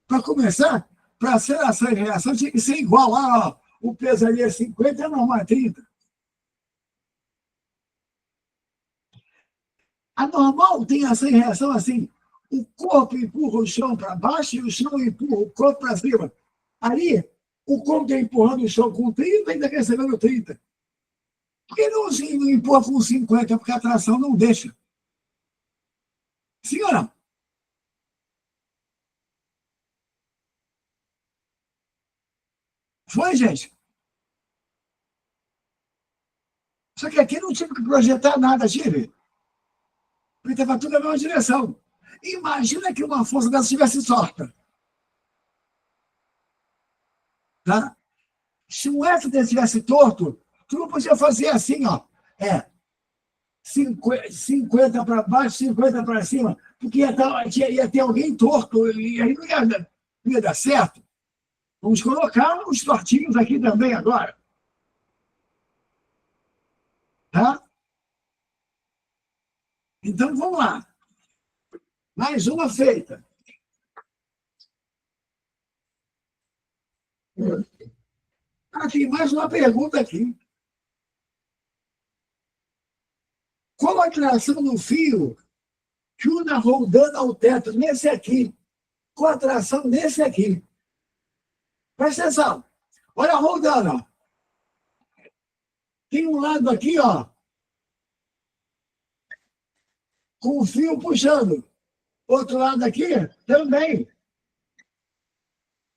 S2: Para começar, para ser ação e reação, tinha que ser igual. Ó, o peso ali é 50 e a normal é 30. A normal tem ação e reação assim. O corpo empurra o chão para baixo e o chão empurra o corpo para cima. Ali, o corpo está empurrando o chão com 30 e ainda recebendo 30. Por que não empurra com 50? Porque a tração não deixa. Sim ou não? Foi, gente? Só que aqui não tive que projetar nada, tive. Porque estava tudo na mesma direção. Imagina que uma força dessa estivesse torta. Tá? Se um F estivesse torto, tu não podia fazer assim, ó. 50 para baixo, 50 para cima, porque ia ter alguém torto, e aí não ia dar certo. Vamos colocar os tortinhos aqui também agora. Tá? Então, vamos lá. Mais uma feita. Tem mais uma pergunta aqui. Qual a tração do fio que una rodando ao teto nesse aqui? Qual a tração nesse aqui? Presta atenção. Olha rodando. Ó. Tem um lado aqui, ó, com o fio puxando. Outro lado aqui também.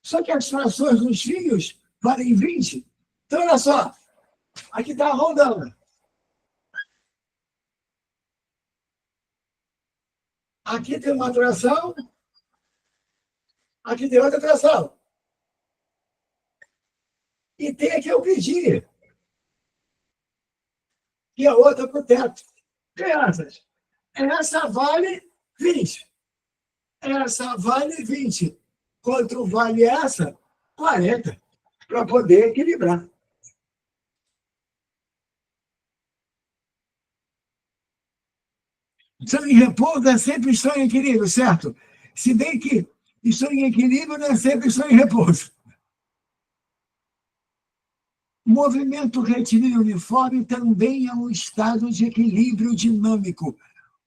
S2: Só que as trações dos fios valem 20. Então, olha só. Aqui está rodando. Aqui tem uma tração. Aqui tem outra tração. E tem aqui eu pedi. E a outra para o teto. Crianças, essa vale 20. Essa vale 20. Quanto vale essa? 40. Para poder equilibrar. Estão em repouso é sempre estão em equilíbrio, certo? Se bem que estão em equilíbrio não é sempre estão em repouso. O movimento retilíneo uniforme também é um estado de equilíbrio dinâmico.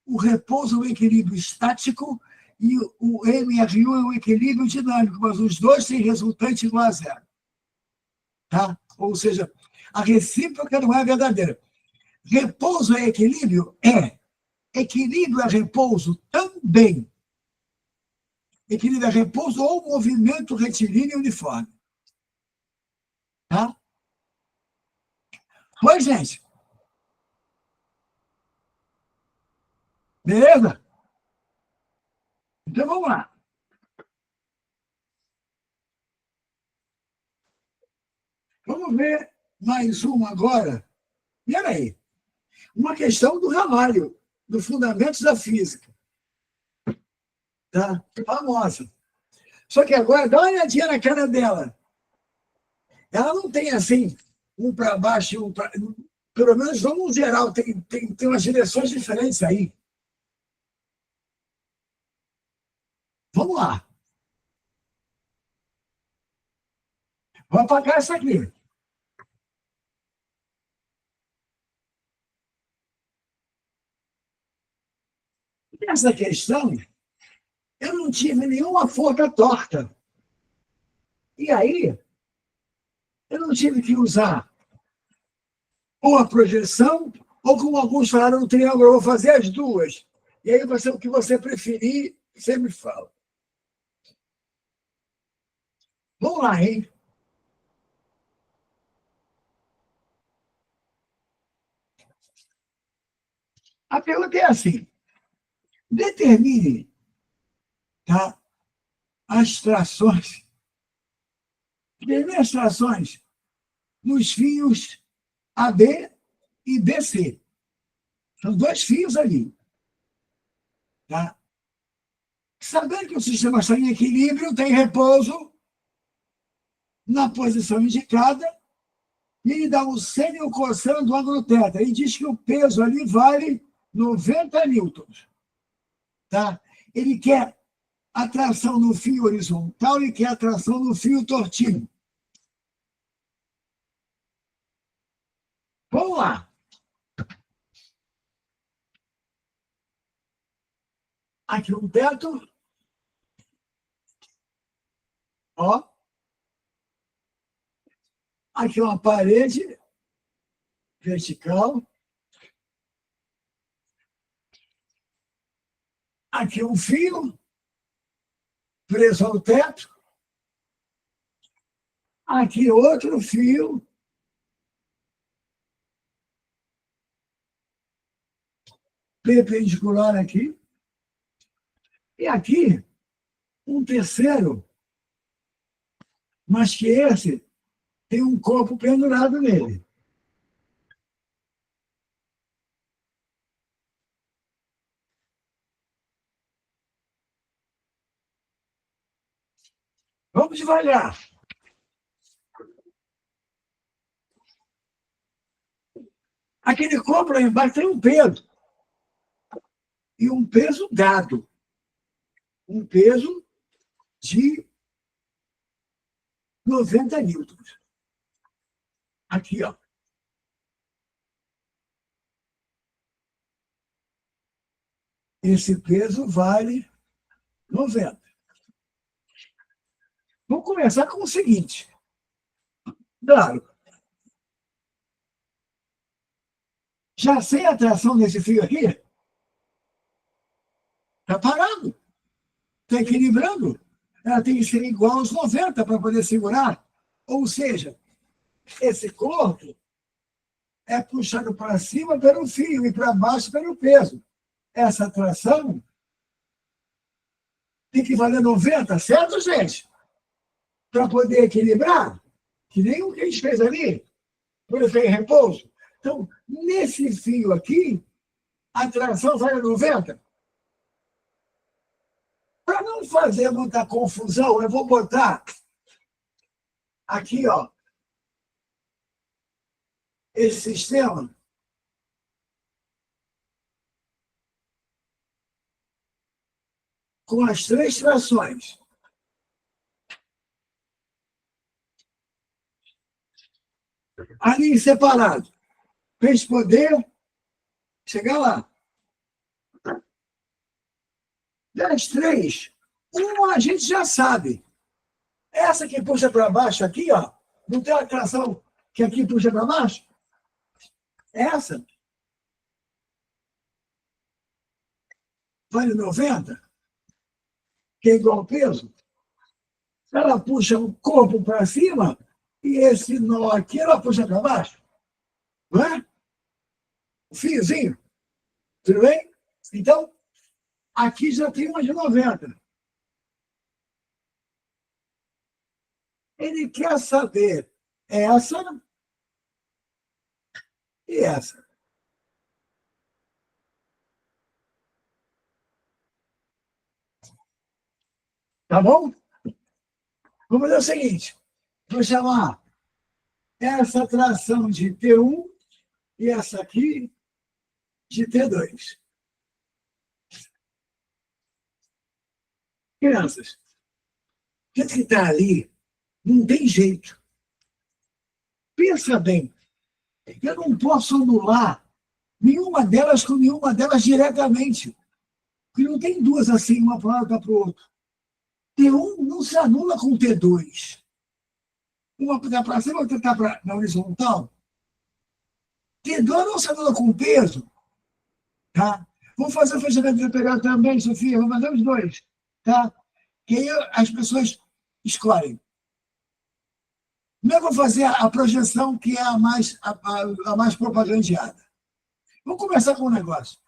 S2: O repouso é um equilíbrio estático e o MRU é um equilíbrio dinâmico, mas os dois têm resultante igual a zero. Tá? Ou seja, a recíproca não é verdadeira. Repouso é equilíbrio? É. Equilíbrio é repouso? Também. Equilíbrio é repouso ou movimento retilíneo uniforme. Tá? Oi, gente. Beleza? Então, vamos lá. Vamos ver mais uma agora. E aí? Uma questão do Ramalho, do Fundamentos da Física. Tá? Famosa. Só que agora, dá uma olhadinha na cara dela. Ela não tem assim, um para baixo e um para. Pelo menos, vamos geral, tem umas direções diferentes aí. Vamos lá. Vou apagar essa aqui. Nessa questão, eu não tive nenhuma forca torta. E aí, eu não tive que usar ou a projeção, ou como alguns falaram no triângulo, eu vou fazer as duas. E aí, vai ser o que você preferir, você me fala. Vamos lá, hein? A pergunta é assim: determine, tá, as trações, as trações nos fios AB e BC. São dois fios ali. Tá? Sabendo que o sistema está em equilíbrio, tem repouso na posição indicada, e ele dá um seno e um cosseno do ângulo θ. Ele diz que o peso ali vale 90 newtons. Tá? Ele quer a tração no fio horizontal e quer a tração no fio tortinho. Vamos lá. Aqui um teto. Ó. Aqui uma parede vertical. Aqui um fio preso ao teto. Aqui outro fio perpendicular aqui, e aqui um terceiro, mas que esse tem um corpo pendurado nele. Vamos devagar. Aquele corpo lá embaixo tem um peso. E um peso dado. Um peso de 90 newtons. Aqui, ó. Esse peso vale 90. Vamos começar com o seguinte. Claro, já sem a tração desse fio aqui, está parado, está equilibrando. Ela tem que ser igual aos 90 para poder segurar. Ou seja, esse corpo é puxado para cima pelo fio e para baixo pelo peso. Essa tração tem que valer 90, certo, gente? Para poder equilibrar, que nem o que a gente fez ali, por efeito em repouso. Então, nesse fio aqui, a tração vale 90. Para não fazer muita confusão, eu vou botar aqui, ó, esse sistema com as 3 trações. Ali separado, para eles poder chegar lá. Das 3, uma a gente já sabe. Essa que puxa para baixo aqui, ó, não tem a tração que aqui puxa para baixo? Essa vale 90, que é igual ao peso. Ela puxa o corpo para cima e esse nó aqui ela puxa para baixo. Não é? O fiozinho. Tudo bem? Então, aqui já tem uma de 90. Ele quer saber essa e essa. Tá bom? Vamos fazer o seguinte. Vou chamar essa tração de T1 e essa aqui de T2. Crianças, o que está ali não tem jeito. Pensa bem, eu não posso anular nenhuma delas com nenhuma delas diretamente. Porque não tem duas assim, uma para um lado, outra para o outro. T1 não se anula com T2. Uma está para cima, outra está na horizontal. T2 não se anula com peso. Tá? Vamos fazer o fechamento de pegar também, Sofia. Vamos fazer os dois. Tá? Que aí as pessoas escolhem. Eu vou fazer a projeção que é a mais propagandeada. Vamos começar com um negócio.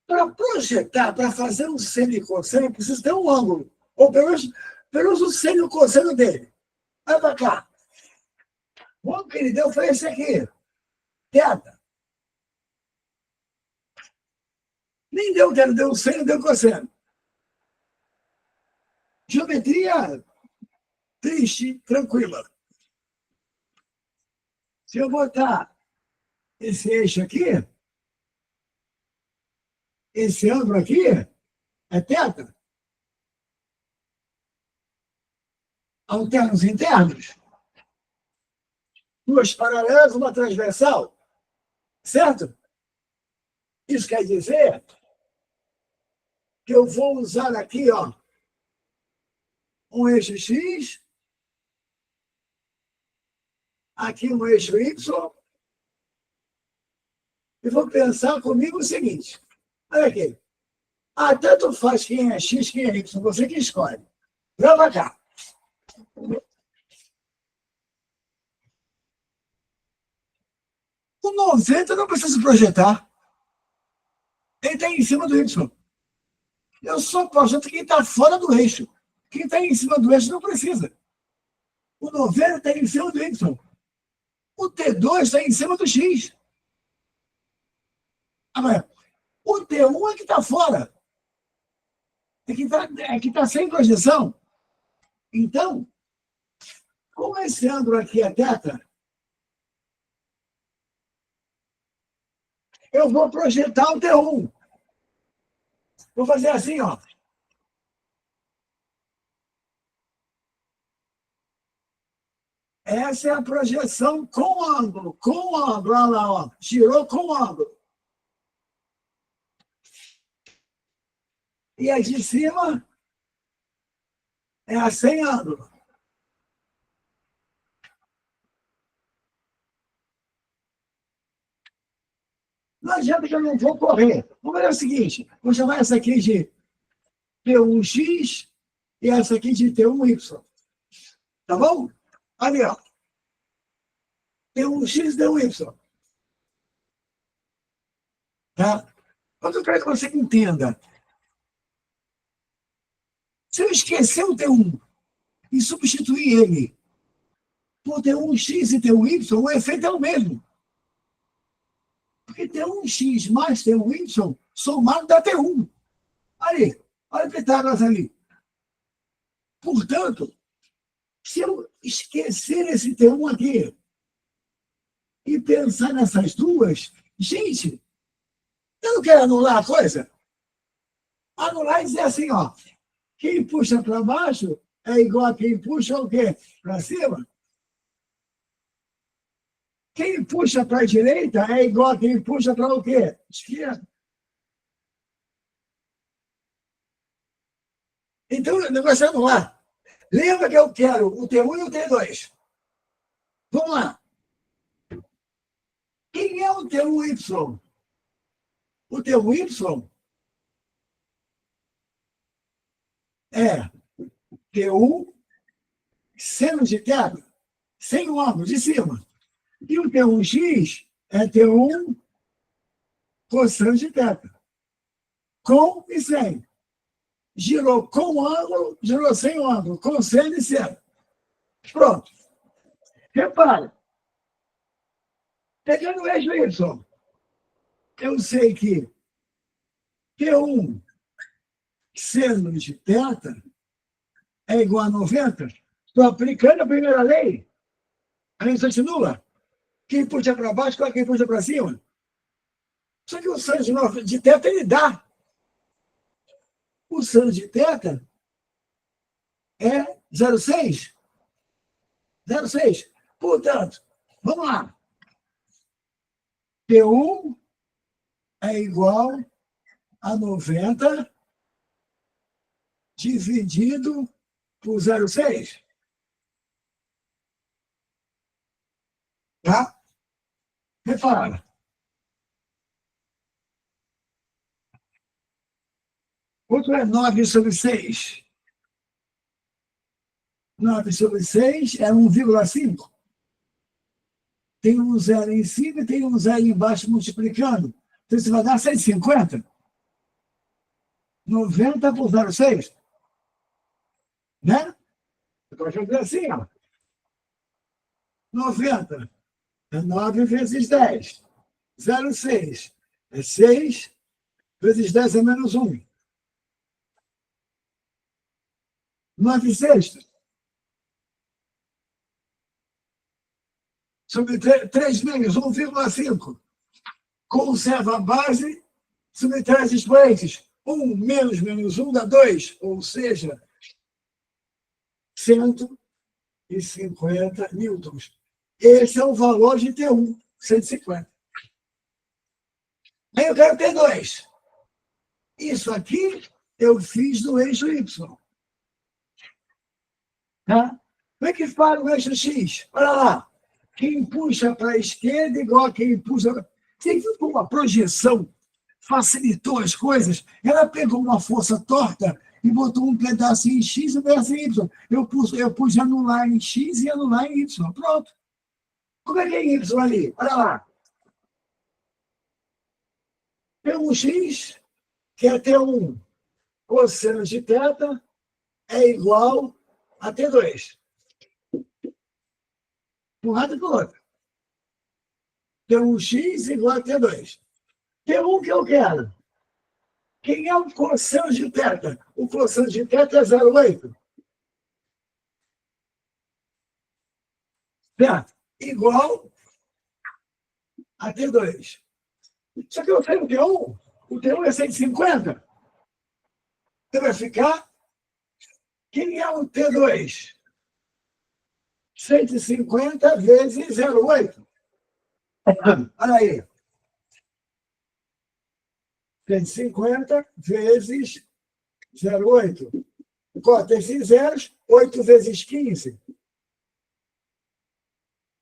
S2: Para projetar, para fazer um semicosseno, precisa ter um ângulo. Ou pelo menos o semicosseno dele. Vai para cá. O ângulo que ele deu foi esse aqui. Teta. Nem deu teta, deu seno, deu cosseno. Geometria triste, tranquila. Se eu botar esse eixo aqui, esse ângulo aqui, é teta. Alternos internos. Duas paralelas, uma transversal. Certo? Isso quer dizer que eu vou usar aqui, ó, um eixo X, aqui um eixo Y, e vou pensar comigo o seguinte. Olha aqui. Tanto faz quem é X, quem é Y, você que escolhe. Vai para cá. O 90 não precisa projetar. Ele está em cima do Y. Eu só projeto quem está fora do eixo. Quem está em cima do eixo não precisa. O 90 está em cima do Y. O T2 está em cima do X. Agora, o T1 é que está fora. É que está sem projeção. Então, como esse ângulo aqui é θ, eu vou projetar o T1. Vou fazer assim, ó. Essa é a projeção com ângulo. Com ângulo, olha lá, ó. Girou com ângulo. E a de cima é a sem ângulo. Não adianta que eu não vou correr. Vamos fazer o seguinte, vou chamar essa aqui de T1x e essa aqui de T1y. Tá bom? Ali, ó. T1x e T1y. Tá? Mas eu quero que você entenda. Se eu esquecer o T1 e substituir ele por T1x e T1y, o efeito é o mesmo. Porque T1x mais T1y somado dá T1. Ali, olha o Pitágoras ali. Portanto, se eu esquecer esse T1 aqui e pensar nessas duas, gente, eu não quero anular a coisa. Anular e dizer assim, ó, quem puxa para baixo é igual a quem puxa o quê? Para cima. Quem puxa para a direita é igual a quem puxa para o quê? Esquerda. Então, o negócio é anular. Lembra que eu quero o T1 e o T2. Vamos lá. Quem é o T1y? O T1y é T1 seno de θ, sem o ângulo de cima. E o T1x é T1 cosseno de θ. Com e sem. Girou com ângulo, girou sem o ângulo, com seno e seno. Pronto. Repara. Pegando o eixo Y, eu sei que T1 seno de θ é igual a 90. Estou aplicando a primeira lei. A lei continua. Quem puxa para baixo, quem puxa para cima. Só que o seno de θ ele dá. O seno de θ é 0,6. 0,6. Portanto, vamos lá. T1 é igual a 90 dividido por 0,6. Tá? Repara. Quanto é 9 sobre 6? 9 sobre 6 é 1,5. Tem um zero em cima e tem um zero embaixo multiplicando. Então, isso vai dar 150. 90 por 0,6. Né? Eu estou fazendo assim, ó. 90 é 9 vezes 10. 0,6 é 6 vezes 10 é menos 1. 9 sextos. Sobre 3 meios, 1,5. Conserva a base, subtrai os expoentes. 1 menos menos 1 dá 2, ou seja, 150 newtons. Esse é o valor de T1, 150. Aí eu quero T2. Isso aqui eu fiz no eixo Y. Tá? Como é que faz o eixo X? Olha lá. Quem puxa para a esquerda igual a quem puxa... Você viu como a projeção facilitou as coisas? Ela pegou uma força torta e botou um pedaço em X e um pedaço em Y. Eu pus anular em X e anular em Y. Pronto. Como é que é Y ali? Olha lá. T1 x, que é T1 cosseno de θ, é igual a T2. Um lado e para o outro. T1 x igual a T2. T1 que eu quero. Quem é o cosseno de θ? O cosseno de θ é 0,8. Certo? Igual a T2. Só que eu tenho T1. O T1 é 150. Então vai ficar... Quem é o T2? 150 vezes 0,8. Olha aí. 150 vezes 0,8. Corta esses zeros, 8 vezes 15.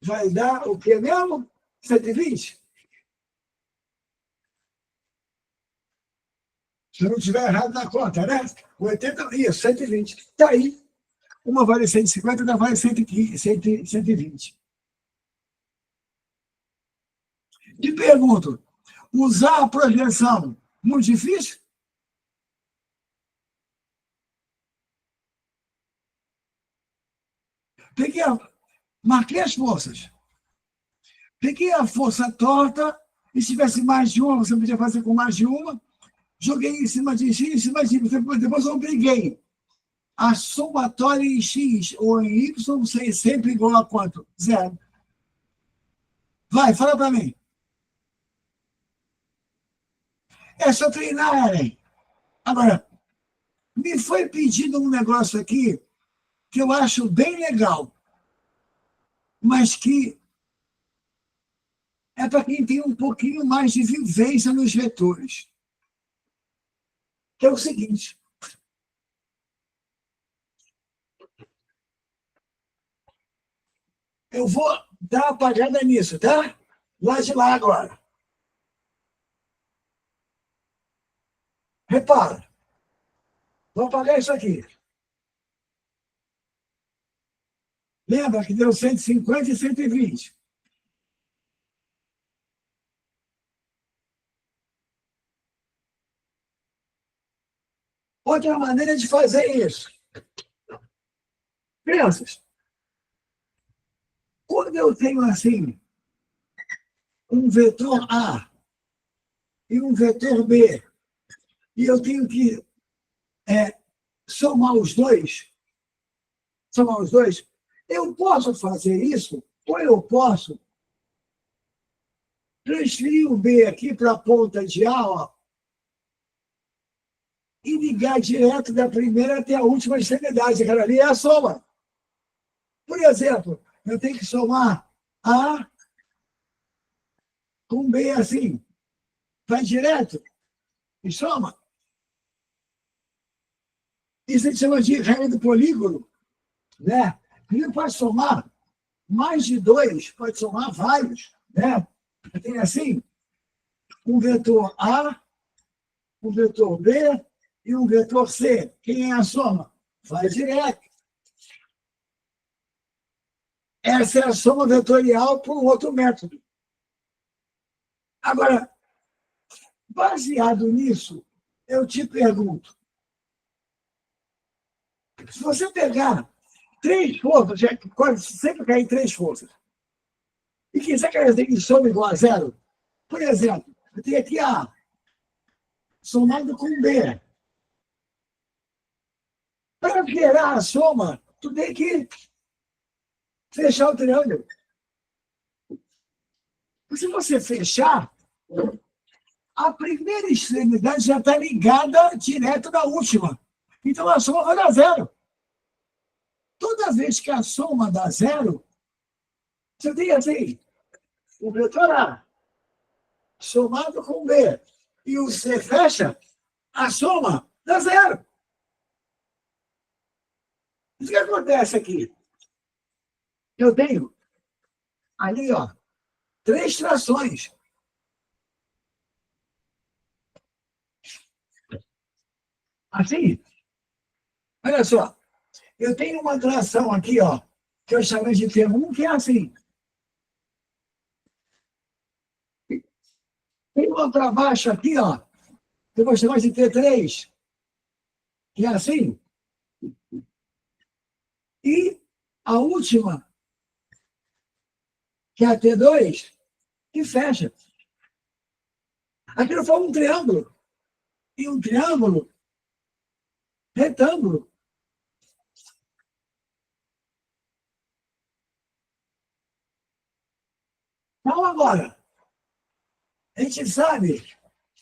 S2: Vai dar o que mesmo? 120? Se eu não estiver errado na conta, né? 80, isso, 120. Está aí. Uma vale 150, outra vale 120. Te pergunto, usar a projeção, muito difícil? Marquei as forças. Peguei a força torta, e se tivesse mais de uma, você podia fazer com mais de uma. Joguei em cima de x, em cima de y. Depois eu briguei. A somatória em x ou em y é sempre igual a quanto? Zero. Vai, fala para mim. É só treinar, Ellen. Agora, me foi pedido um negócio aqui que eu acho bem legal, mas que é para quem tem um pouquinho mais de vivência nos vetores. Que é o seguinte. Eu vou dar uma apagada nisso, tá? Lá de lá agora. Repara. Vou apagar isso aqui. Lembra que deu 150 e 120. Outra maneira de fazer isso. Crianças, quando eu tenho assim um vetor A e um vetor B, e eu tenho que somar os dois, eu posso fazer isso, ou eu posso transferir o B aqui para a ponta de A, ó, e ligar direto da primeira até a última extremidade. Aquela ali é a soma. Por exemplo, eu tenho que somar A com B assim. Vai direto e soma. Isso a gente chama de regra do polígono, né? Ele pode somar mais de dois, pode somar vários, né? Tem assim, um vetor A, um vetor B e um vetor C. Quem é a soma? Vai direto. Essa é a soma vetorial por um outro método. Agora, baseado nisso, eu te pergunto, se você pegar três forças, quase sempre cai em três forças, e quiser que elas tenham soma igual a zero, por exemplo, eu tenho aqui A somado com B. Para gerar a soma, tu tem que fechar o triângulo. Se você fechar, a primeira extremidade já está ligada direto na última. Então, a soma vai dar zero. Toda vez que a soma dá zero, você tem assim, o vetor A somado com B e o C fecha, a soma dá zero. O que acontece aqui? Eu tenho ali, ó, três trações. Assim, olha só, eu tenho uma tração aqui, ó, que eu chamei de T1, que é assim. Tem uma para baixo aqui, ó. Eu vou chamar de T3, que é assim. E a última, que é a T2, que fecha. Aquilo forma um triângulo. E um triângulo retângulo. Então, agora, a gente sabe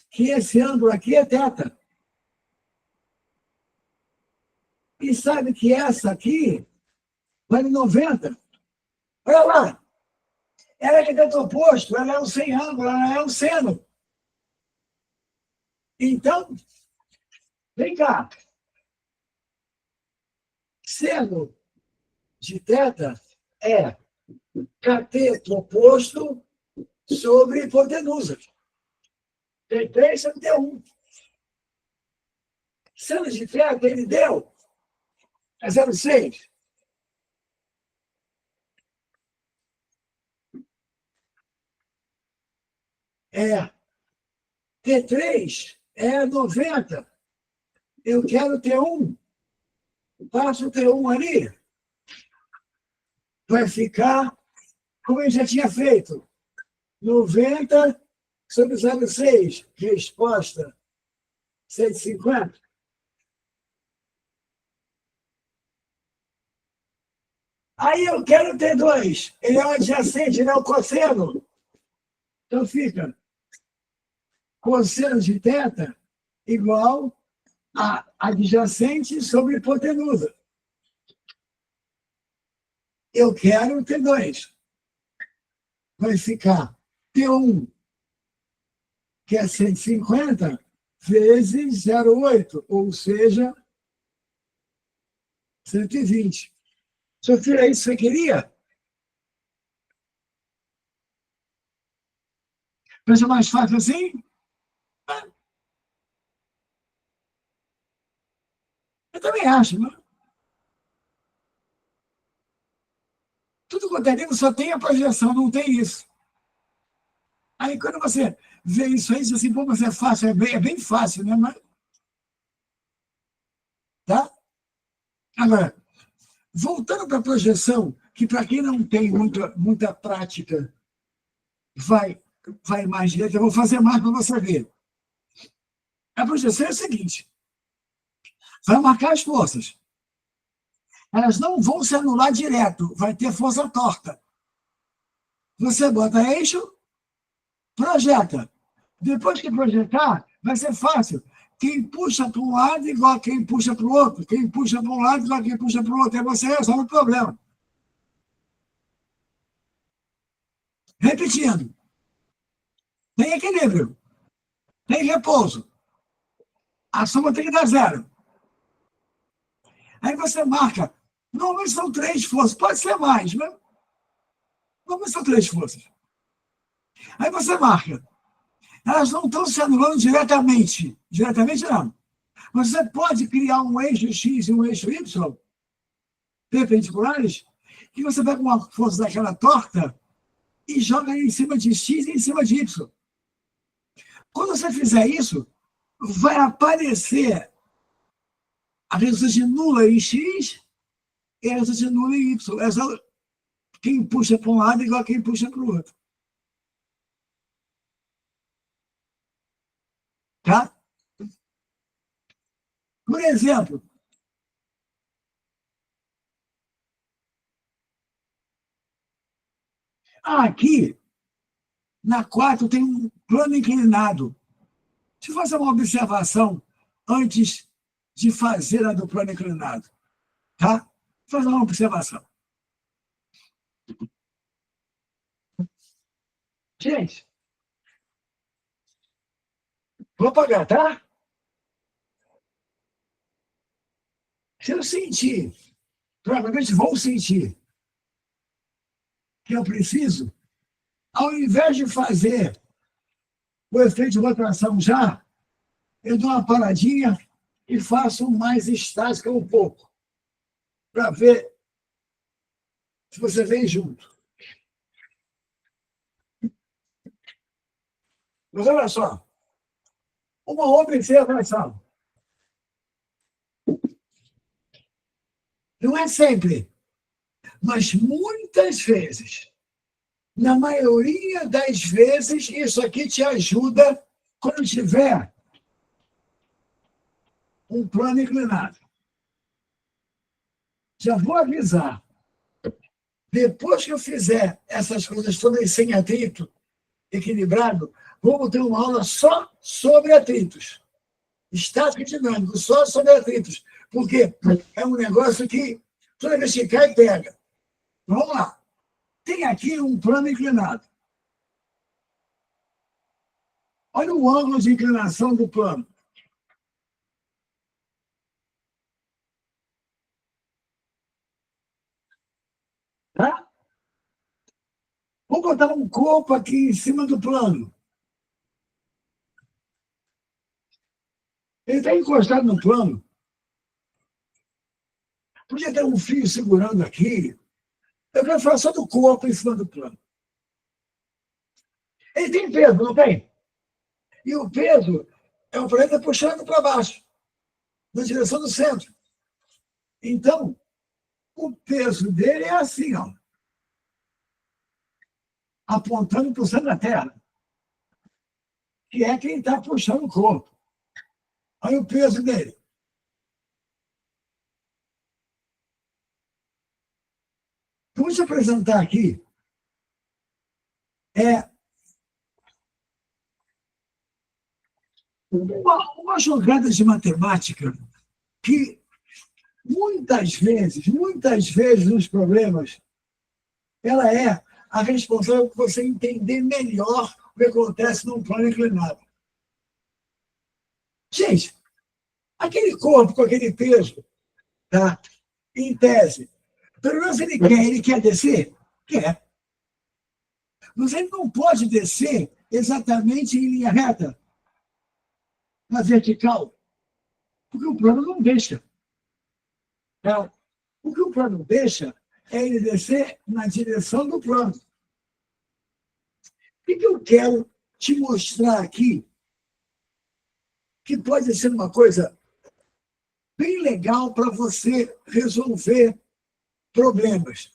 S2: que esse ângulo aqui é θ. E sabe que essa aqui vale 90. Olha lá. Ela é de dentro oposto, ela é um sem ângulo, ela é um seno. Então, vem cá. Seno de θ é cateto oposto sobre hipotenusa. T3 sobre T1. Seno de θ, ele deu é 0,6. É, T3 é 90. Eu quero T1. Passo o T1 ali. Vai ficar como eu já tinha feito. 90 sobre 0,6. Resposta 150. Aí eu quero T2. Ele é o adjacente, ele é o cosseno. Então fica cosseno de θ igual a adjacente sobre hipotenusa. Eu quero T2. Vai ficar T1, que é 150, vezes 0,8, ou seja, 120. Sofia, é isso que você queria? Pensa mais fácil assim? Eu também acho, né? Tudo quanto é livro só tem a projeção, não tem isso. Aí, quando você vê isso aí, você diz assim, pô, mas é fácil, é bem fácil, né? Mas, tá? Agora, voltando para a projeção, que para quem não tem muita prática, vai, vai mais direto, eu vou fazer mais para você ver. A projeção é a seguinte: vai marcar as forças. Elas não vão se anular direto, vai ter força torta. Você bota eixo, projeta. Depois que projetar, vai ser fácil. Quem puxa para um lado igual a quem puxa para o outro. Quem puxa para um lado igual a quem puxa para o outro. Aí você resolve o problema. Repetindo. Tem equilíbrio. Tem repouso. A soma tem que dar zero. Aí você marca. Normalmente são três forças. Pode ser mais, mas normalmente são três forças. Aí você marca. Elas não estão se anulando diretamente. Diretamente, não. Você pode criar um eixo X e um eixo Y perpendiculares, que você pega uma força daquela torta e joga em cima de X e em cima de Y. Quando você fizer isso, vai aparecer a resultante nula em X e a resultante nula em Y. É só quem puxa para um lado igual a quem puxa para o outro. Tá? Por exemplo, aqui, na 4 tem um plano inclinado. Deixa eu fazer uma observação antes de fazer a do plano inclinado. Tá? Vou fazer uma observação. Gente, vou apagar, tá? Se eu sentir, provavelmente vou sentir, que eu preciso, ao invés de fazer o efeito de rotação já, eu dou uma paradinha e faço mais estática um pouco, para ver se você vem junto. Mas olha só, uma observação. Não é sempre, mas muitas vezes, na maioria das vezes, isso aqui te ajuda quando tiver um plano inclinado. Já vou avisar. Depois que eu fizer essas coisas todas sem atrito, equilibrado, vamos ter uma aula só sobre atritos. Estático e dinâmico, só sobre atritos. Porque é um negócio que toda vez que cai, pega. Vamos lá. Tem aqui um plano inclinado. Olha o ângulo de inclinação do plano. Tá? Vou botar um corpo aqui em cima do plano. Ele está encostado no plano. Podia ter um fio segurando aqui. Eu quero falar só do corpo em cima do plano. Ele tem peso, não tem? E o peso é o planeta puxando para baixo, na direção do centro. Então, o peso dele é assim, ó, apontando para o centro da Terra, que é quem está puxando o corpo. Olha o peso dele. Vamos te apresentar aqui uma jogada de matemática que muitas vezes nos problemas, ela é a responsável por você entender melhor o que acontece num plano inclinado. Gente, aquele corpo com aquele peso, tá? Em tese, pelo menos ele quer descer? Quer. Mas ele não pode descer exatamente em linha reta, na vertical, porque o plano não deixa. Tá? O que o plano deixa é ele descer na direção do plano. O que eu quero te mostrar aqui, que pode ser uma coisa bem legal para você resolver problemas.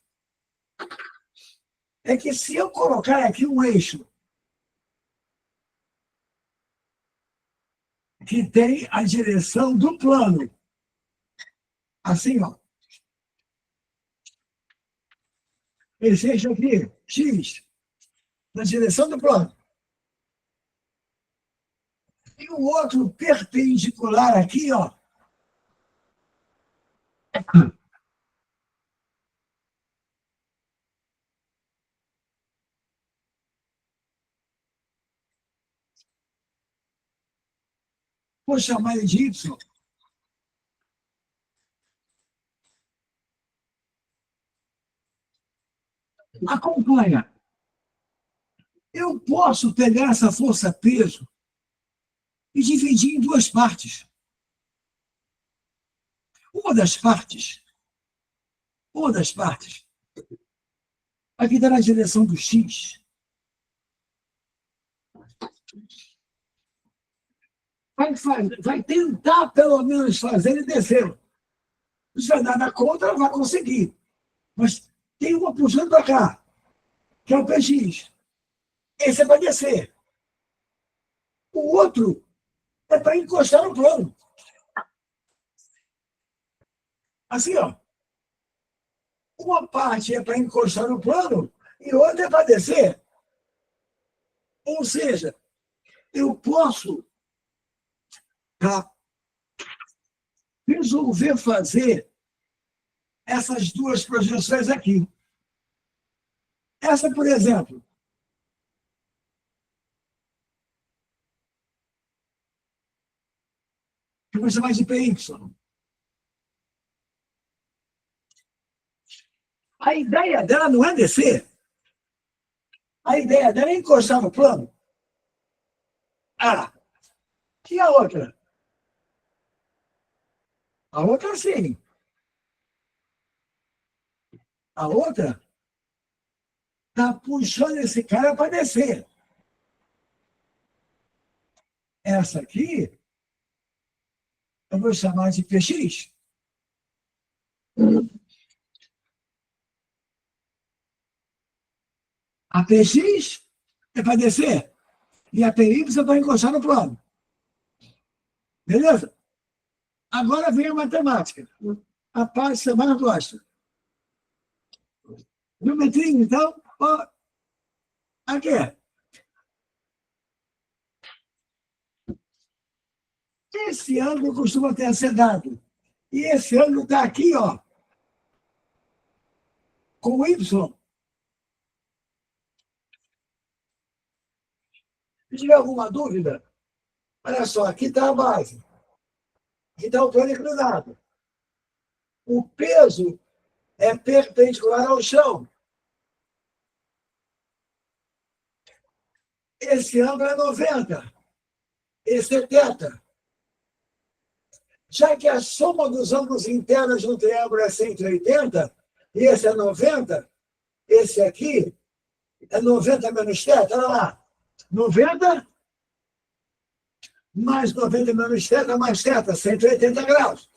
S2: É que se eu colocar aqui um eixo que tem a direção do plano, assim, ó, esse eixo aqui, X, na direção do plano, e o outro perpendicular aqui, ó, vou chamar ele de Y. Acompanha. Eu posso pegar essa força-peso e dividir em duas partes. Uma das partes, uma das partes, aqui está na direção do X. Vai tentar, pelo menos, fazer ele descer. Se vai dar na conta, não vai conseguir. Mas tem uma puxando para cá, que é o PX. Esse é para descer. O outro é para encostar no plano. Assim, ó. Uma parte é para encostar no plano e outra é para descer. Ou seja, eu posso, tá, resolver fazer essas duas projeções aqui. Essa, por exemplo, que eu vou chamar de PY. A ideia dela não é descer. A ideia dela é encostar no plano. Ah, e a outra? A outra, sim. A outra está puxando esse cara para descer. essa aqui, eu vou chamar de PX. A PX é para descer e a PY é para encostar no plano. Beleza? Agora vem a matemática. A parte que você mais gosta. Geometria, então, ó, aqui. Esse ângulo costuma ter ser dado. E esse ângulo está aqui, ó, com Y. Se tiver alguma dúvida, olha só, aqui está a base. Aqui está o plano inclinado. O peso é perpendicular ao chão. Esse ângulo é 90. Esse é θ. Já que a soma dos ângulos internos de um triângulo é 180, e esse é 90, esse aqui é 90 menos θ, olha lá. 90 mais 90 menos θ mais θ, 180 graus.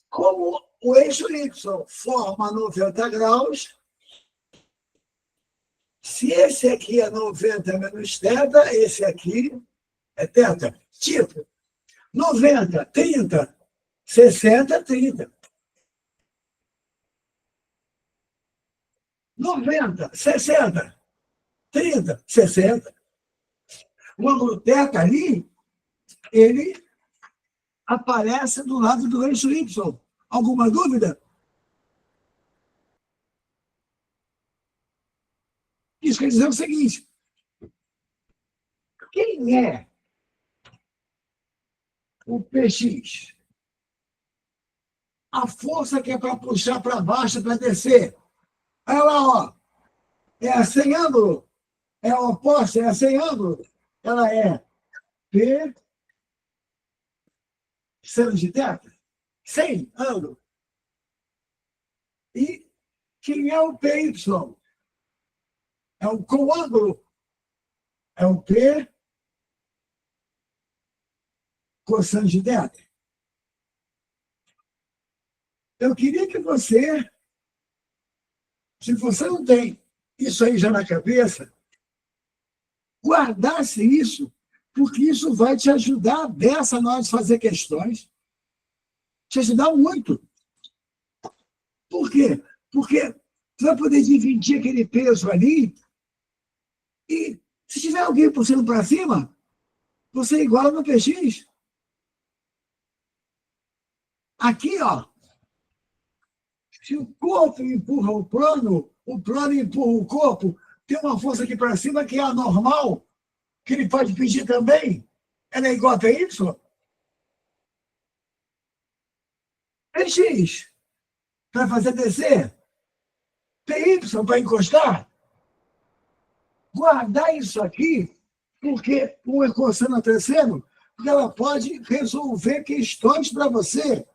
S2: Como o eixo Y forma 90 graus, se esse aqui é 90 menos θ, esse aqui é θ. Tipo, 90, 30, 60, 30. 90, 60, 30, 60. O ângulo θ ali, ele aparece do lado do eixo Y. Alguma dúvida? Isso quer dizer o seguinte: quem é o PX? A força que é para puxar para baixo para descer. Olha lá, ó. É a sem ângulo. É a oposta, é a sem ângulo. Ela é P seno de θ, sem ângulo. E quem é o PY? É o com ângulo. É o P cosseno de θ. Eu queria que você, se você não tem isso aí já na cabeça, guardasse isso, porque isso vai te ajudar dessa na hora de fazer questões, te ajudar muito. Por quê? Porque você vai poder dividir aquele peso ali e, se tiver alguém puxando para cima, você iguala no PX. Aqui, ó, se o corpo empurra o plano empurra o corpo, tem uma força aqui para cima que é anormal, que ele pode pedir também. Ela é igual a PY? PX para fazer descer, PY para encostar. Guardar isso aqui, porque o equação terceiro, porque ela pode resolver questões para você.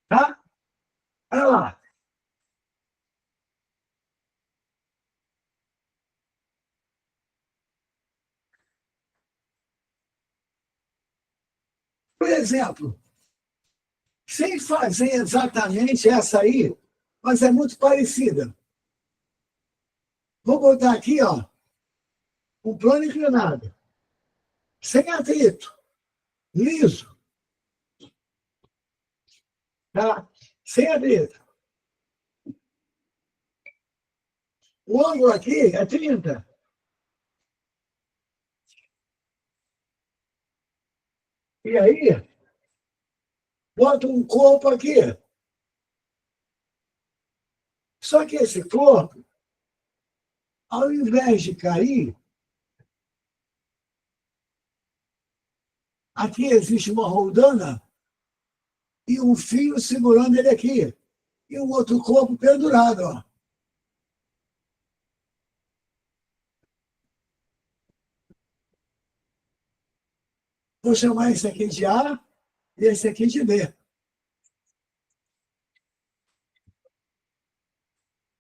S2: Tá? Olha lá. Por exemplo, sem fazer exatamente essa aí, mas é muito parecida. Vou botar aqui, ó, um plano inclinado, sem atrito, liso, tá? Sem atrito. O ângulo aqui é 30. E aí, bota um corpo aqui. Só que esse corpo, ao invés de cair, aqui existe uma roldana e um fio segurando ele aqui. E um outro corpo pendurado, ó. Vou chamar esse aqui de A e esse aqui de B.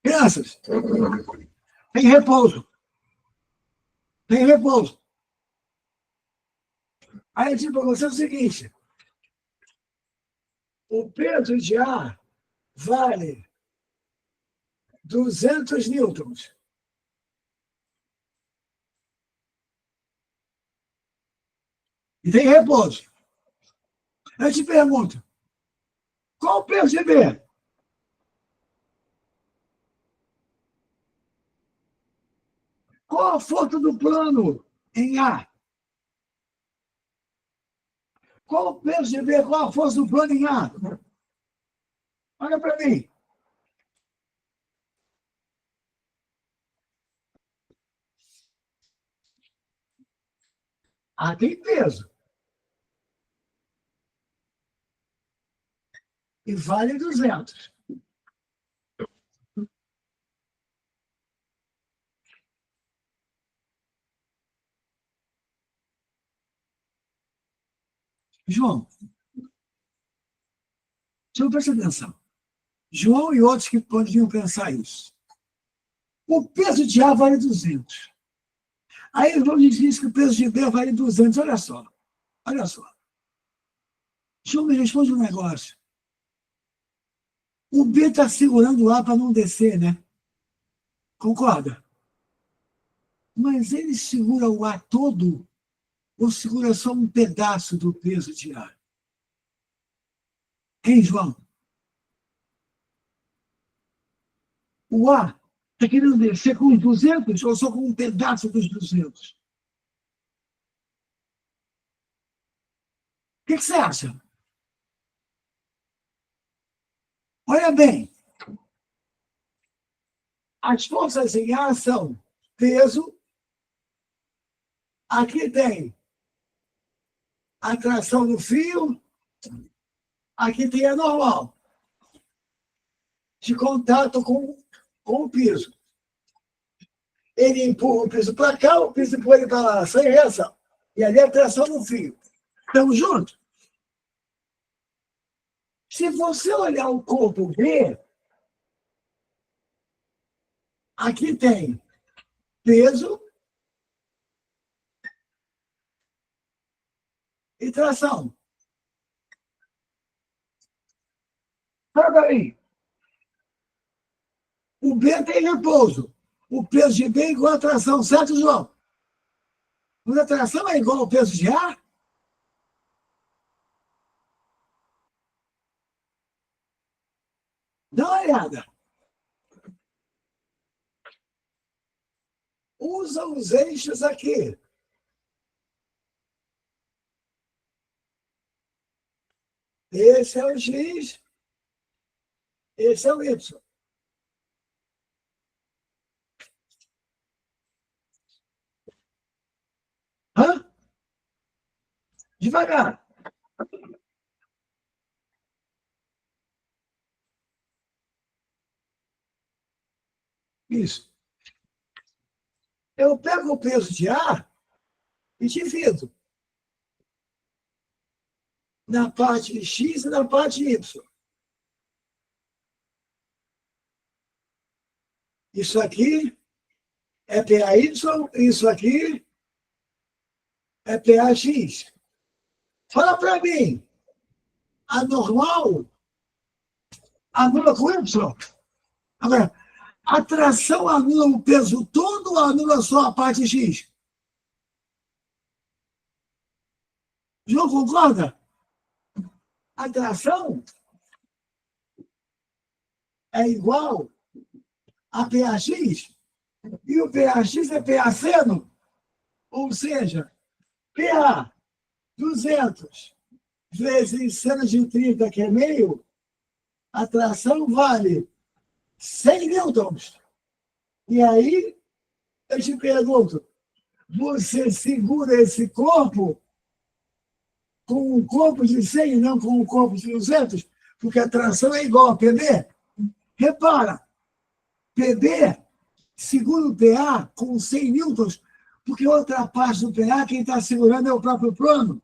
S2: Crianças, Tem repouso. Tem repouso. Aí eu digo para você o seguinte: o peso de A vale 200 newtons. E tem repouso. Eu te pergunto, qual o peso de B? Qual a força do plano em A? Qual o peso de B? Qual a força do plano em A? Olha para mim. A tem peso. E vale 200. João, deixa eu prestar atenção. João e outros que podiam pensar isso. O peso de A vale 200. Aí o João diz que o peso de B vale 200. Olha só. Olha só. João, me responde um negócio. O B está segurando o A para não descer, né? Concorda? Mas ele segura o A todo ou segura só um pedaço do peso de A? Hein, João? O A está querendo descer com os 200 ou só com um pedaço dos 200? O que você acha? Olha bem, as forças em A são peso, aqui tem atração no fio, aqui tem a normal, de contato com o piso. Ele empurra o piso para cá, o piso empurra ele para lá, sem reação. E ali a atração no fio. Estamos juntos? Se você olhar o corpo B, aqui tem peso e tração. Olha aí. O B tem repouso. O peso de B é igual a tração, certo, João? Mas a tração é igual ao peso de A? Dá uma olhada. Usa os eixos aqui. Esse é o X, esse é o Y. Hã? Devagar. Isso. Eu pego o peso de A e divido na parte X e na parte Y. Isso aqui é PAY, isso aqui é PAX. Fala para mim, a normal anula com Y? Agora, a tração anula o peso todo ou anula só a parte X? João, concorda? A tração é igual a PAX e o PAX é PA seno, ou seja, PA 200 vezes seno de 30, que é meio, a tração vale 100 newtons. E aí, eu te pergunto, você segura esse corpo com um corpo de 100 e não com um corpo de 200? Porque a tração é igual a PB. Repara, PB segura o PA com 100 newtons, porque outra parte do PA, quem está segurando é o próprio plano.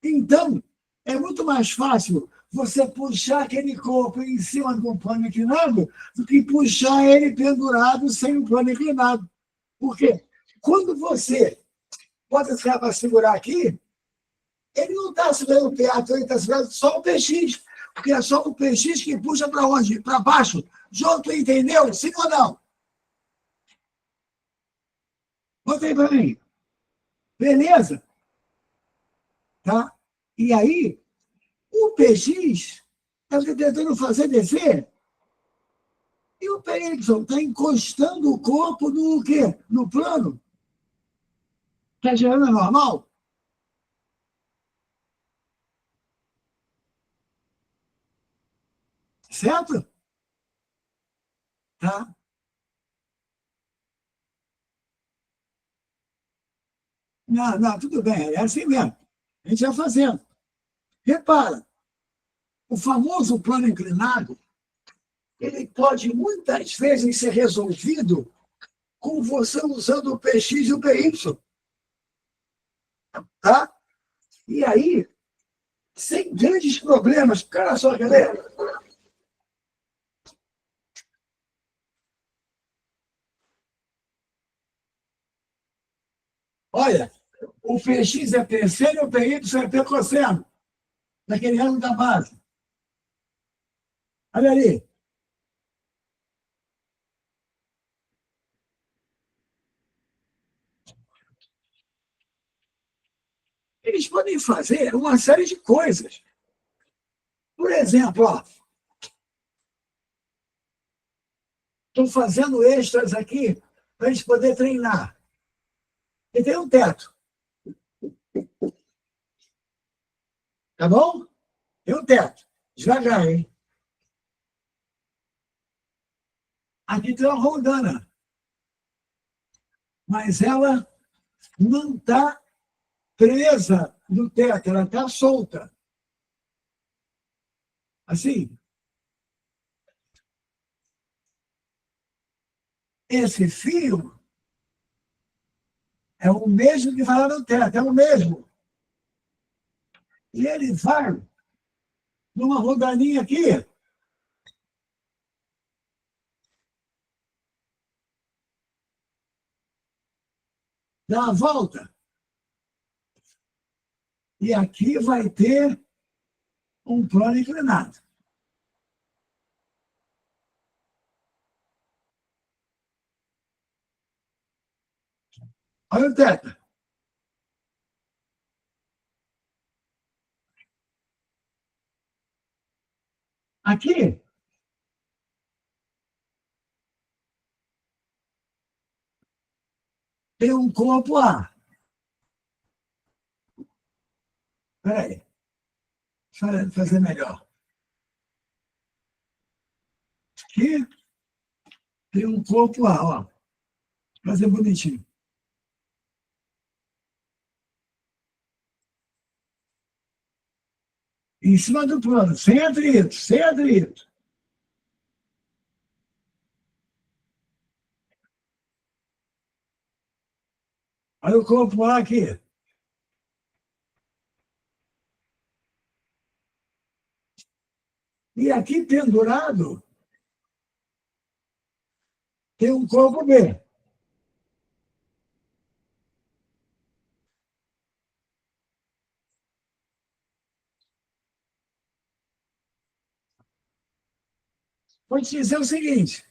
S2: Então, é muito mais fácil você puxar aquele corpo em cima de um plano inclinado do que puxar ele pendurado sem um plano inclinado. Por quê? Quando você bota esse cara para segurar aqui, ele não está segurando o teatro, ele está segurando só o PX, porque é só o PX que puxa para onde? Para baixo. Junto, entendeu? Sim ou não? Bota aí para mim. Beleza? Tá? E aí, o PX está tentando fazer descer e o PY está encostando o corpo no quê? No plano. Está gerando normal? Certo? Tá? Não, não, tudo bem, é assim mesmo. A gente vai fazendo. Repara, o famoso plano inclinado, ele pode muitas vezes ser resolvido com você usando o PX e o PY. Tá? E aí, sem grandes problemas. Cara, só, galera. Olha, o PX é P seno e o PY é P cosseno, naquele ângulo da base. Olha ali. Eles podem fazer uma série de coisas. Por exemplo, estou fazendo extras aqui para a gente poder treinar. E tem um teto, tá bom? Tem um teto. Devagar, hein? Aqui tem uma rondana, mas ela não está presa no teto, ela está solta. Assim, esse fio é o mesmo que vai lá no teto, é o mesmo. E ele vai numa rodaninha aqui, dá uma volta, e aqui vai ter um plano inclinado. Olha o teto. Aqui tem um corpo A. Espera aí, deixa eu fazer melhor. Aqui tem um corpo A, ó. Fazer bonitinho. Em cima do plano, sem atrito, sem atrito. Olha o corpo A aqui. E aqui pendurado tem um corpo B. Vou te dizer o seguinte: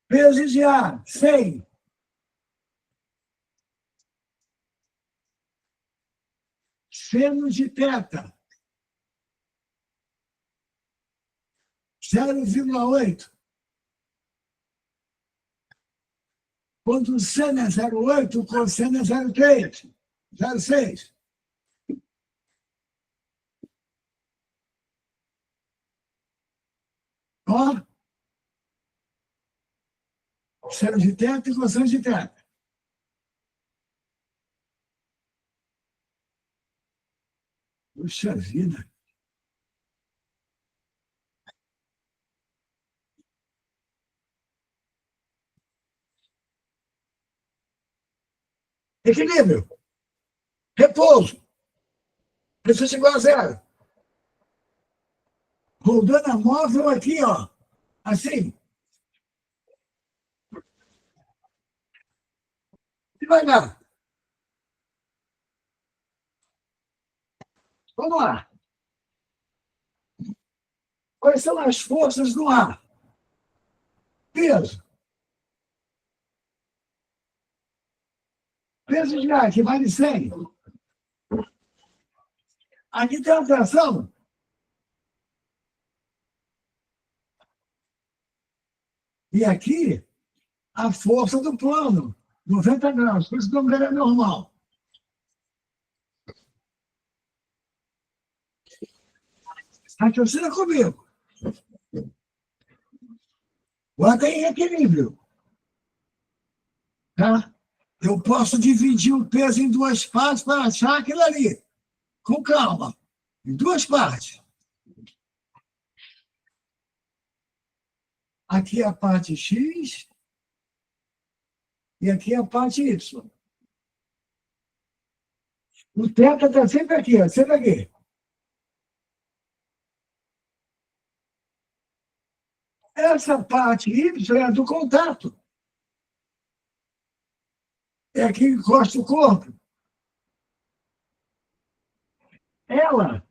S2: peso de A, 100. Seno de teta, 0,8. Quando o seno é 0,8, o cosseno é 0,3, 0,6. Ó, seno de teta e cosseno de teta. Puxa vida. Equilíbrio, repouso. Isso chegou a zero. Rodando a móvel aqui, ó. Assim. Devagar. Vamos lá. Quais são as forças do ar? Peso. Peso de ar, que vale 100. Aqui tem uma tração. E aqui, a força do plano. 90 graus. Por isso que o nome dele é normal. Raciocina comigo. Bota em equilíbrio. Tá? Eu posso dividir o peso em duas partes para achar aquilo ali. Com calma. Em duas partes. Aqui é a parte X e aqui é a parte Y. O θ está sempre aqui, ó, sempre aqui. Essa parte Y é a do contato. É aqui que encosta o corpo. Ela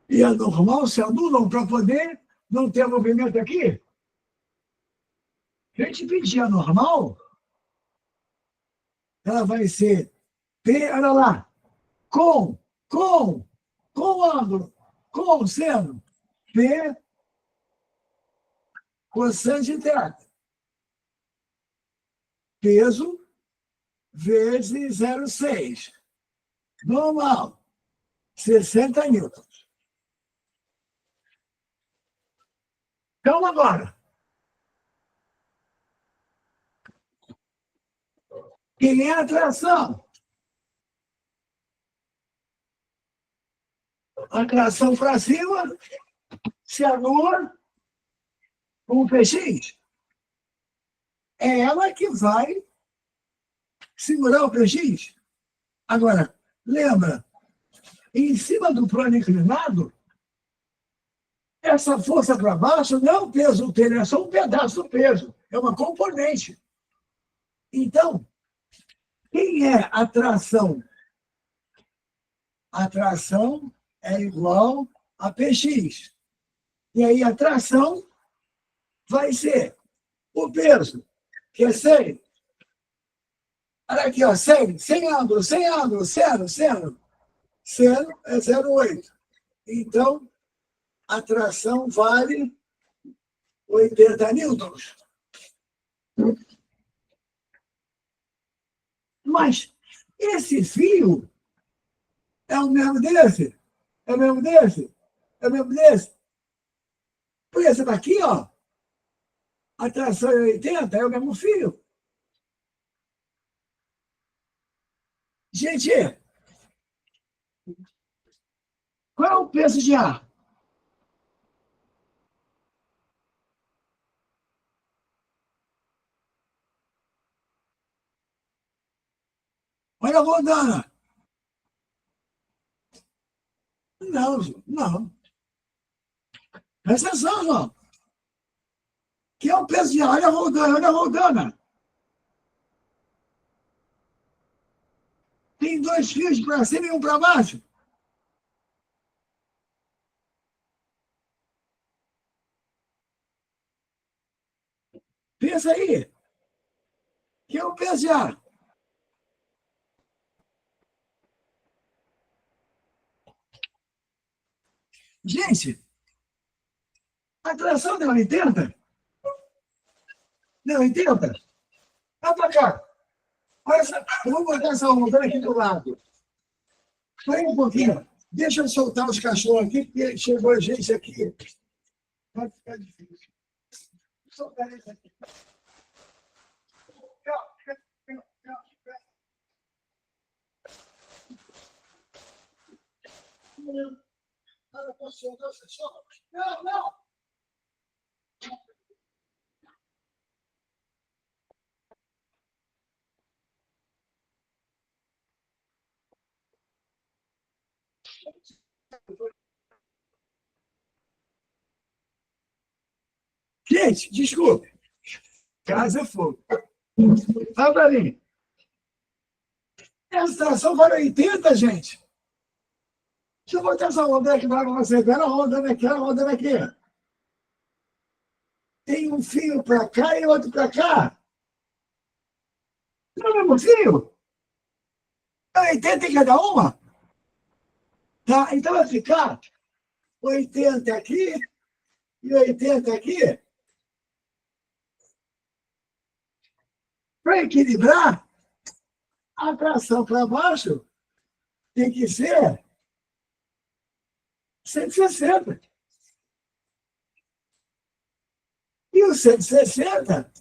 S2: e a normal se anulam para poder não ter movimento aqui. Se a gente pedir a normal, ela vai ser P, olha lá, com, com, com ângulo, com seno, P, cossante θ. Peso vezes 0,6. Normal, 60 newtons. Então, agora, quem é a tração? A tração para cima se anula com o PX. É ela que vai segurar o PX. Agora, lembra, em cima do plano inclinado, essa força para baixo não é o peso dele, é só um pedaço do peso, é uma componente. Então, quem é a tração? A tração é igual a PX. E aí a tração vai ser o peso, que é 100. Olha aqui, ó, 100, 100 ângulo, 100 ângulo, 0, 0. 0 é 0,8. Então, a tração vale 80 newtons. Mas esse fio é o mesmo desse? É o mesmo desse? É o mesmo desse? Por esse daqui, ó, a tração é 80, é o mesmo fio. Gente, qual é o peso de ar? Olha a rodana. Não, não. Presta atenção, João. Que é o peso de ar? Olha a rodana, olha a rodana. Tem dois fios para cima e um para baixo. Pensa aí. Que é o peso de ar? Gente, a tração deu 80? Deu 80? Vai para cá. Olha essa, eu vou botar essa rodana aqui do lado. Espera aí um pouquinho. Deixa eu soltar os cachorros aqui, porque chegou a gente aqui. Vai ficar difícil. Vou soltar eles aqui. Não, não. Gente, desculpe. Casa é fogo. Fala para mim. Essa tração vale 80, gente. Deixa eu botar essa onda aqui para você. Pera a onda aqui, a onda aqui. Tem um fio para cá e outro para cá. Não é o mesmo fio? É 80 em cada uma? Tá? Então vai ficar 80 aqui e 80 aqui. Para equilibrar, a tração para baixo tem que ser 160. E o 160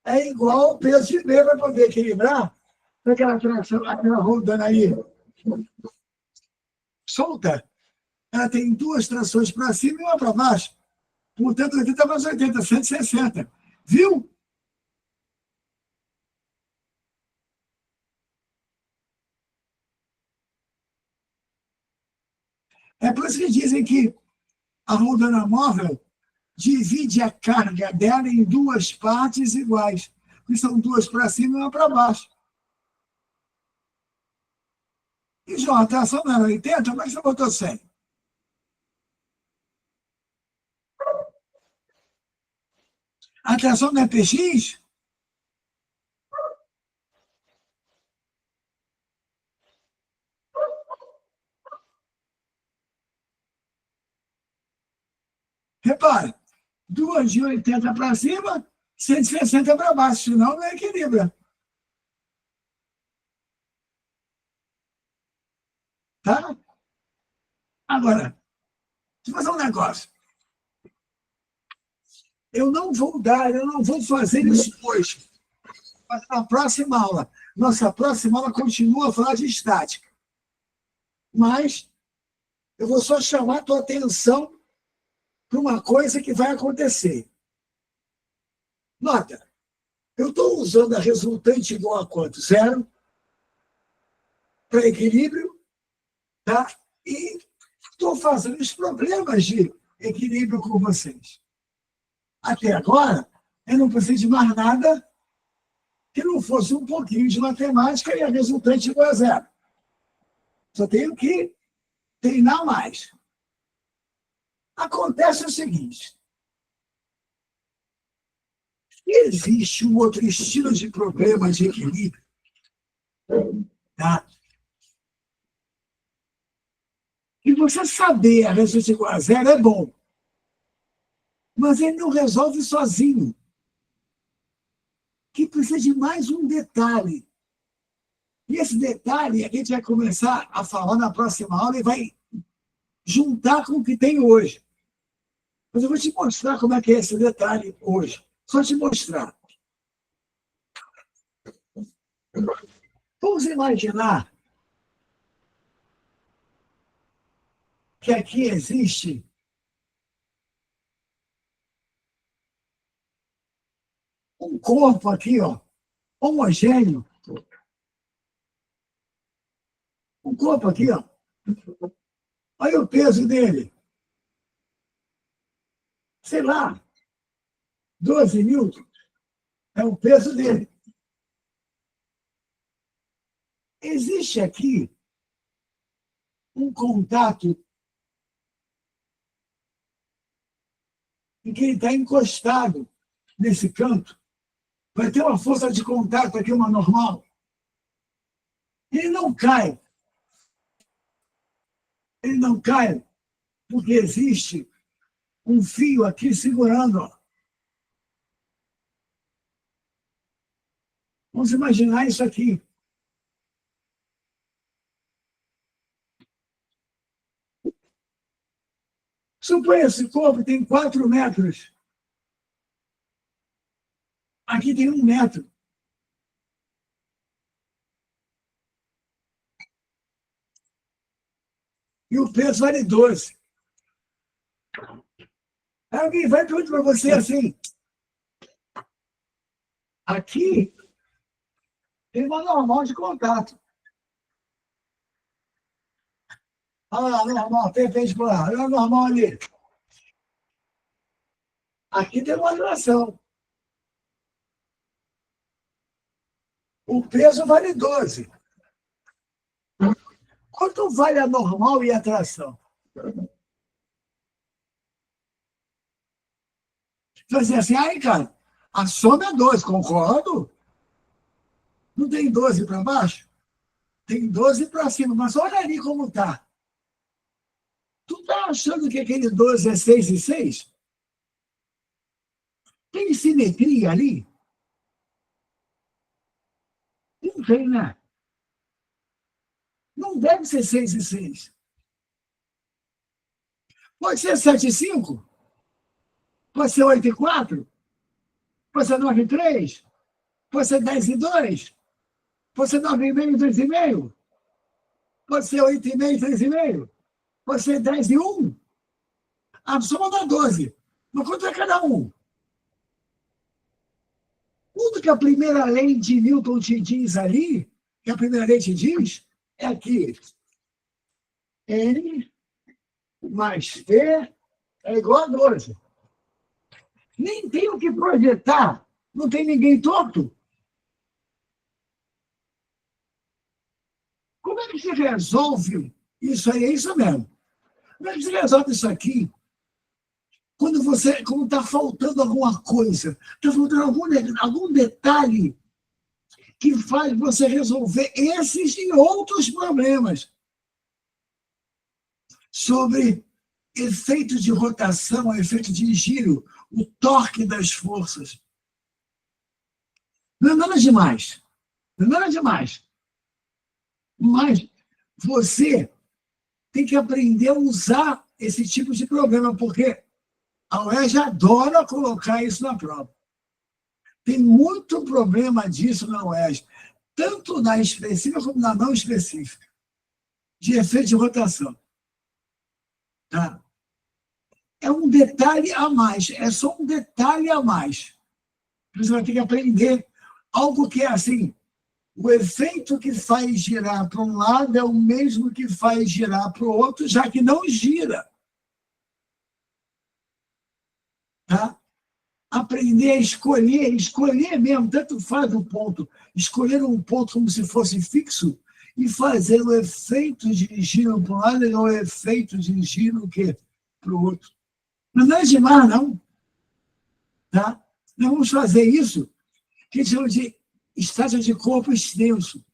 S2: é igual ao peso de B para poder equilibrar aquela tração, aquela rodando aí solta. Ela tem duas trações para cima e uma para baixo. Portanto, 80 mais 80, 160. Viu? É por isso que dizem que a rodana móvel divide a carga dela em duas partes iguais, que são duas para cima e uma para baixo. E, João, a tração não era 80, mas você botou 100. A tração não é PX? Repare, duas de 80 para cima, 160 para baixo, senão não equilibra. Tá? Agora, deixa eu fazer um negócio. Eu não vou fazer isso hoje. Mas na próxima aula, nossa próxima aula continua a falar de estática. Mas eu vou só chamar a tua atenção para uma coisa que vai acontecer. Nota, eu estou usando a resultante igual a quanto? Zero, para equilíbrio, tá? E estou fazendo os problemas de equilíbrio com vocês. Até agora, eu não precisei de mais nada que não fosse um pouquinho de matemática e a resultante igual a zero. Só tenho que treinar mais. Acontece o seguinte: existe um outro estilo de problema de equilíbrio, tá? E você saber a resultante igual a zero é bom, mas ele não resolve sozinho, que precisa de mais um detalhe. E esse detalhe a gente vai começar a falar na próxima aula e vai juntar com o que tem hoje. Mas eu vou te mostrar como é que é esse detalhe hoje. Só te mostrar. Vamos imaginar que aqui existe um corpo aqui, ó, homogêneo. Um corpo aqui, ó. Olha o peso dele. Sei lá, 12 newtons. É o peso dele. Existe aqui um contato em que ele está encostado nesse canto. Vai ter uma força de contato aqui, uma normal. Ele não cai. Ele não cai porque existe um fio aqui segurando. Ó. Vamos imaginar isso aqui. Suponha esse corpo tem 4 metros. Aqui tem 1 metro. E o peso vale 12. Aí alguém vai perguntar para você assim: aqui tem uma normal de contato. Olha lá, normal, perpendicular. Olha o normal ali. Aqui tem modulação. O peso vale 12. Quanto vale a normal e a tração? Você assim, aí, cara, a soma é 12, concordo? Não tem 12 para baixo? Tem 12 para cima, mas olha ali como está. Tu está achando que aquele 12 é 6 e 6? Tem simetria ali? Não tem, né? Não deve ser 6 e 6. Pode ser 7 e 5? Pode ser 8 e 4? Pode ser 9 e 3? Pode ser 10 e 2? Pode ser 9 e meio e 3 e meio? Pode ser 8 e meio e 3 e meio? Pode ser 10 e 1? A soma dá 12. Mas quanto é cada um? Tudo que a primeira lei de Newton te diz ali, que a primeira lei te diz, é que N mais T é igual a 12. Nem tem o que projetar. Não tem ninguém torto. Como é que se resolve isso aí? É isso mesmo. Como é que se resolve isso aqui quando está faltando alguma coisa? Está faltando algum detalhe que faz você resolver esses e outros problemas sobre efeito de rotação, efeito de giro, o torque das forças. Não é nada demais. Não é nada demais. Mas você tem que aprender a usar esse tipo de problema, porque a UERJ adora colocar isso na prova. Tem muito problema disso na UERJ, tanto na específica como na não específica, de efeito de rotação. Tá? É um detalhe a mais, é só um detalhe a mais. Você vai ter que aprender algo que é assim, o efeito que faz girar para um lado é o mesmo que faz girar para o outro, já que não gira. Tá? Aprender a escolher mesmo, tanto faz o ponto, escolher um ponto como se fosse fixo e fazer o efeito de giro para um lado e o efeito de giro para o outro. Não é demais, não. Tá? Nós vamos fazer isso, que a gente chama de estágio de corpo extenso.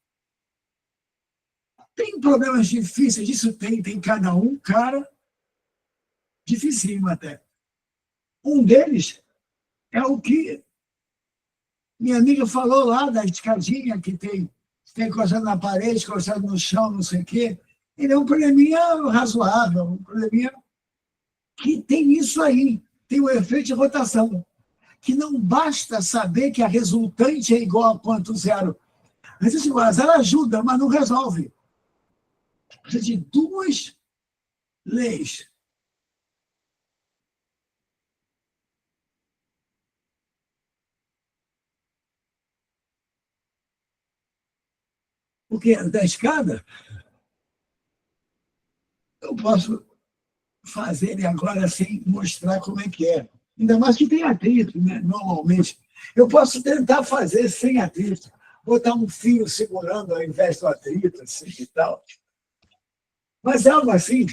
S2: Tem problemas difíceis, disso tem cada um, cara, dificílimo até. Um deles é o que minha amiga falou lá da escadinha que tem encostado na parede, encostado no chão, não sei o quê. Ele é um probleminha razoável, um probleminha que tem isso aí, tem o efeito de rotação, que não basta saber que a resultante é igual a ponto zero. Mas assim, ela ajuda, mas não resolve. Precisa de duas leis. Porque da escada, eu posso fazer ele agora sem mostrar como é que é. Ainda mais que tem atrito, né? Normalmente. Eu posso tentar fazer sem atrito, botar um fio segurando ao invés do atrito, assim e tal. Mas é algo assim,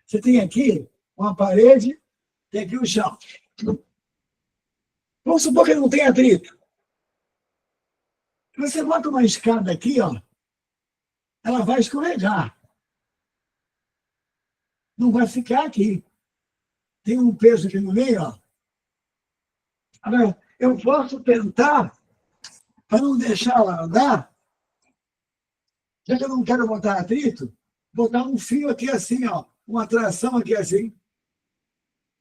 S2: você tem aqui uma parede, tem aqui o chão. Vamos supor que não tem atrito. Você bota uma escada aqui, ó, ela vai escorregar. Não vai ficar aqui. Tem um peso aqui no meio, ó. Agora, eu posso tentar, para não deixar ela andar, já que eu não quero botar atrito, botar um fio aqui assim, ó, uma tração aqui assim.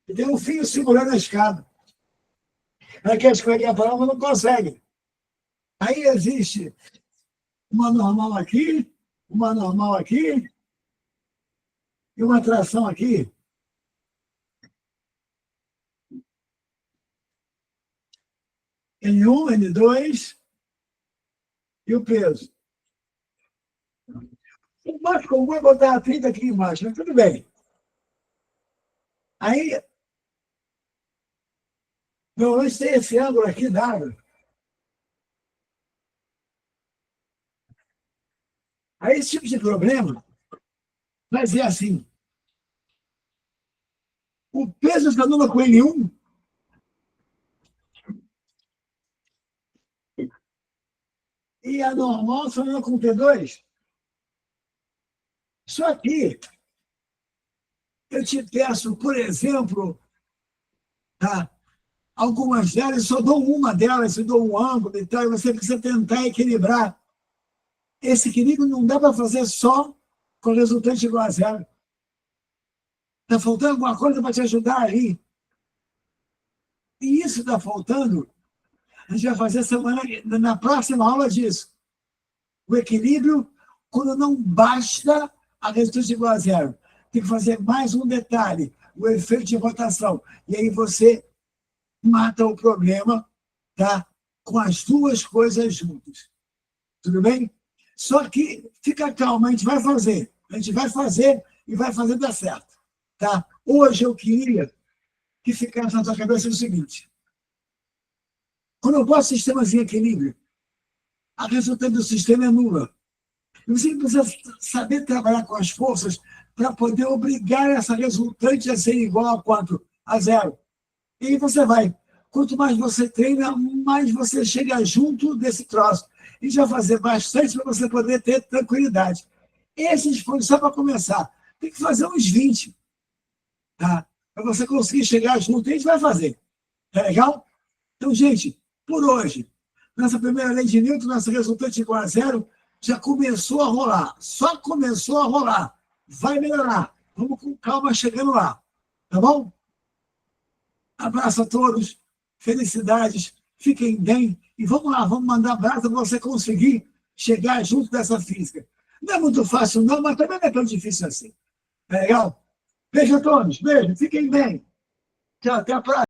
S2: E tem um fio segurando a escada. Ela quer escorregar para lá, mas não consegue. Aí existe uma normal aqui, uma normal aqui e uma tração aqui. N1, N2 e o peso. O mais comum é botar 30 aqui embaixo, mas tudo bem. Aí, normalmente tem esse ângulo aqui dado. Aí, esse tipo de problema vai ser assim. O peso se anula com N1 e a normal se anula com T2. Só que eu te peço, por exemplo, tá? Algumas delas, só dou uma delas, eu dou um ângulo e tal, e você precisa tentar equilibrar. Esse equilíbrio não dá para fazer só com resultante igual a zero. Está faltando alguma coisa para te ajudar aí. E isso está faltando, a gente vai fazer na próxima aula disso. O equilíbrio, quando não basta a resultante igual a zero. Tem que fazer mais um detalhe, o efeito de rotação. E aí você mata o problema, tá? Com as duas coisas juntas. Tudo bem? Só que fica calmo, a gente vai fazer. A gente vai fazer e vai fazer dar certo. Tá? Hoje eu queria que ficasse na sua cabeça o seguinte. Quando eu boto sistemas em equilíbrio, a resultante do sistema é nula. E você precisa saber trabalhar com as forças para poder obrigar essa resultante a ser igual a quanto? A zero. E aí você vai. Quanto mais você treina, mais você chega junto desse troço. E já fazer bastante para você poder ter tranquilidade. Esses foram só para começar. Tem que fazer uns 20. Tá? Para você conseguir chegar junto, a gente vai fazer. Tá legal? Então, gente, por hoje, nossa primeira lei de Newton, nossa resultante igual a zero, já começou a rolar. Só começou a rolar. Vai melhorar. Vamos com calma chegando lá. Tá bom? Abraço a todos. Felicidades. Fiquem bem. E vamos lá, vamos mandar abraço para você conseguir chegar junto dessa física. Não é muito fácil, não, mas também não é tão difícil assim. Tá legal? Beijo a todos. Beijo. Fiquem bem. Tchau, até a próxima.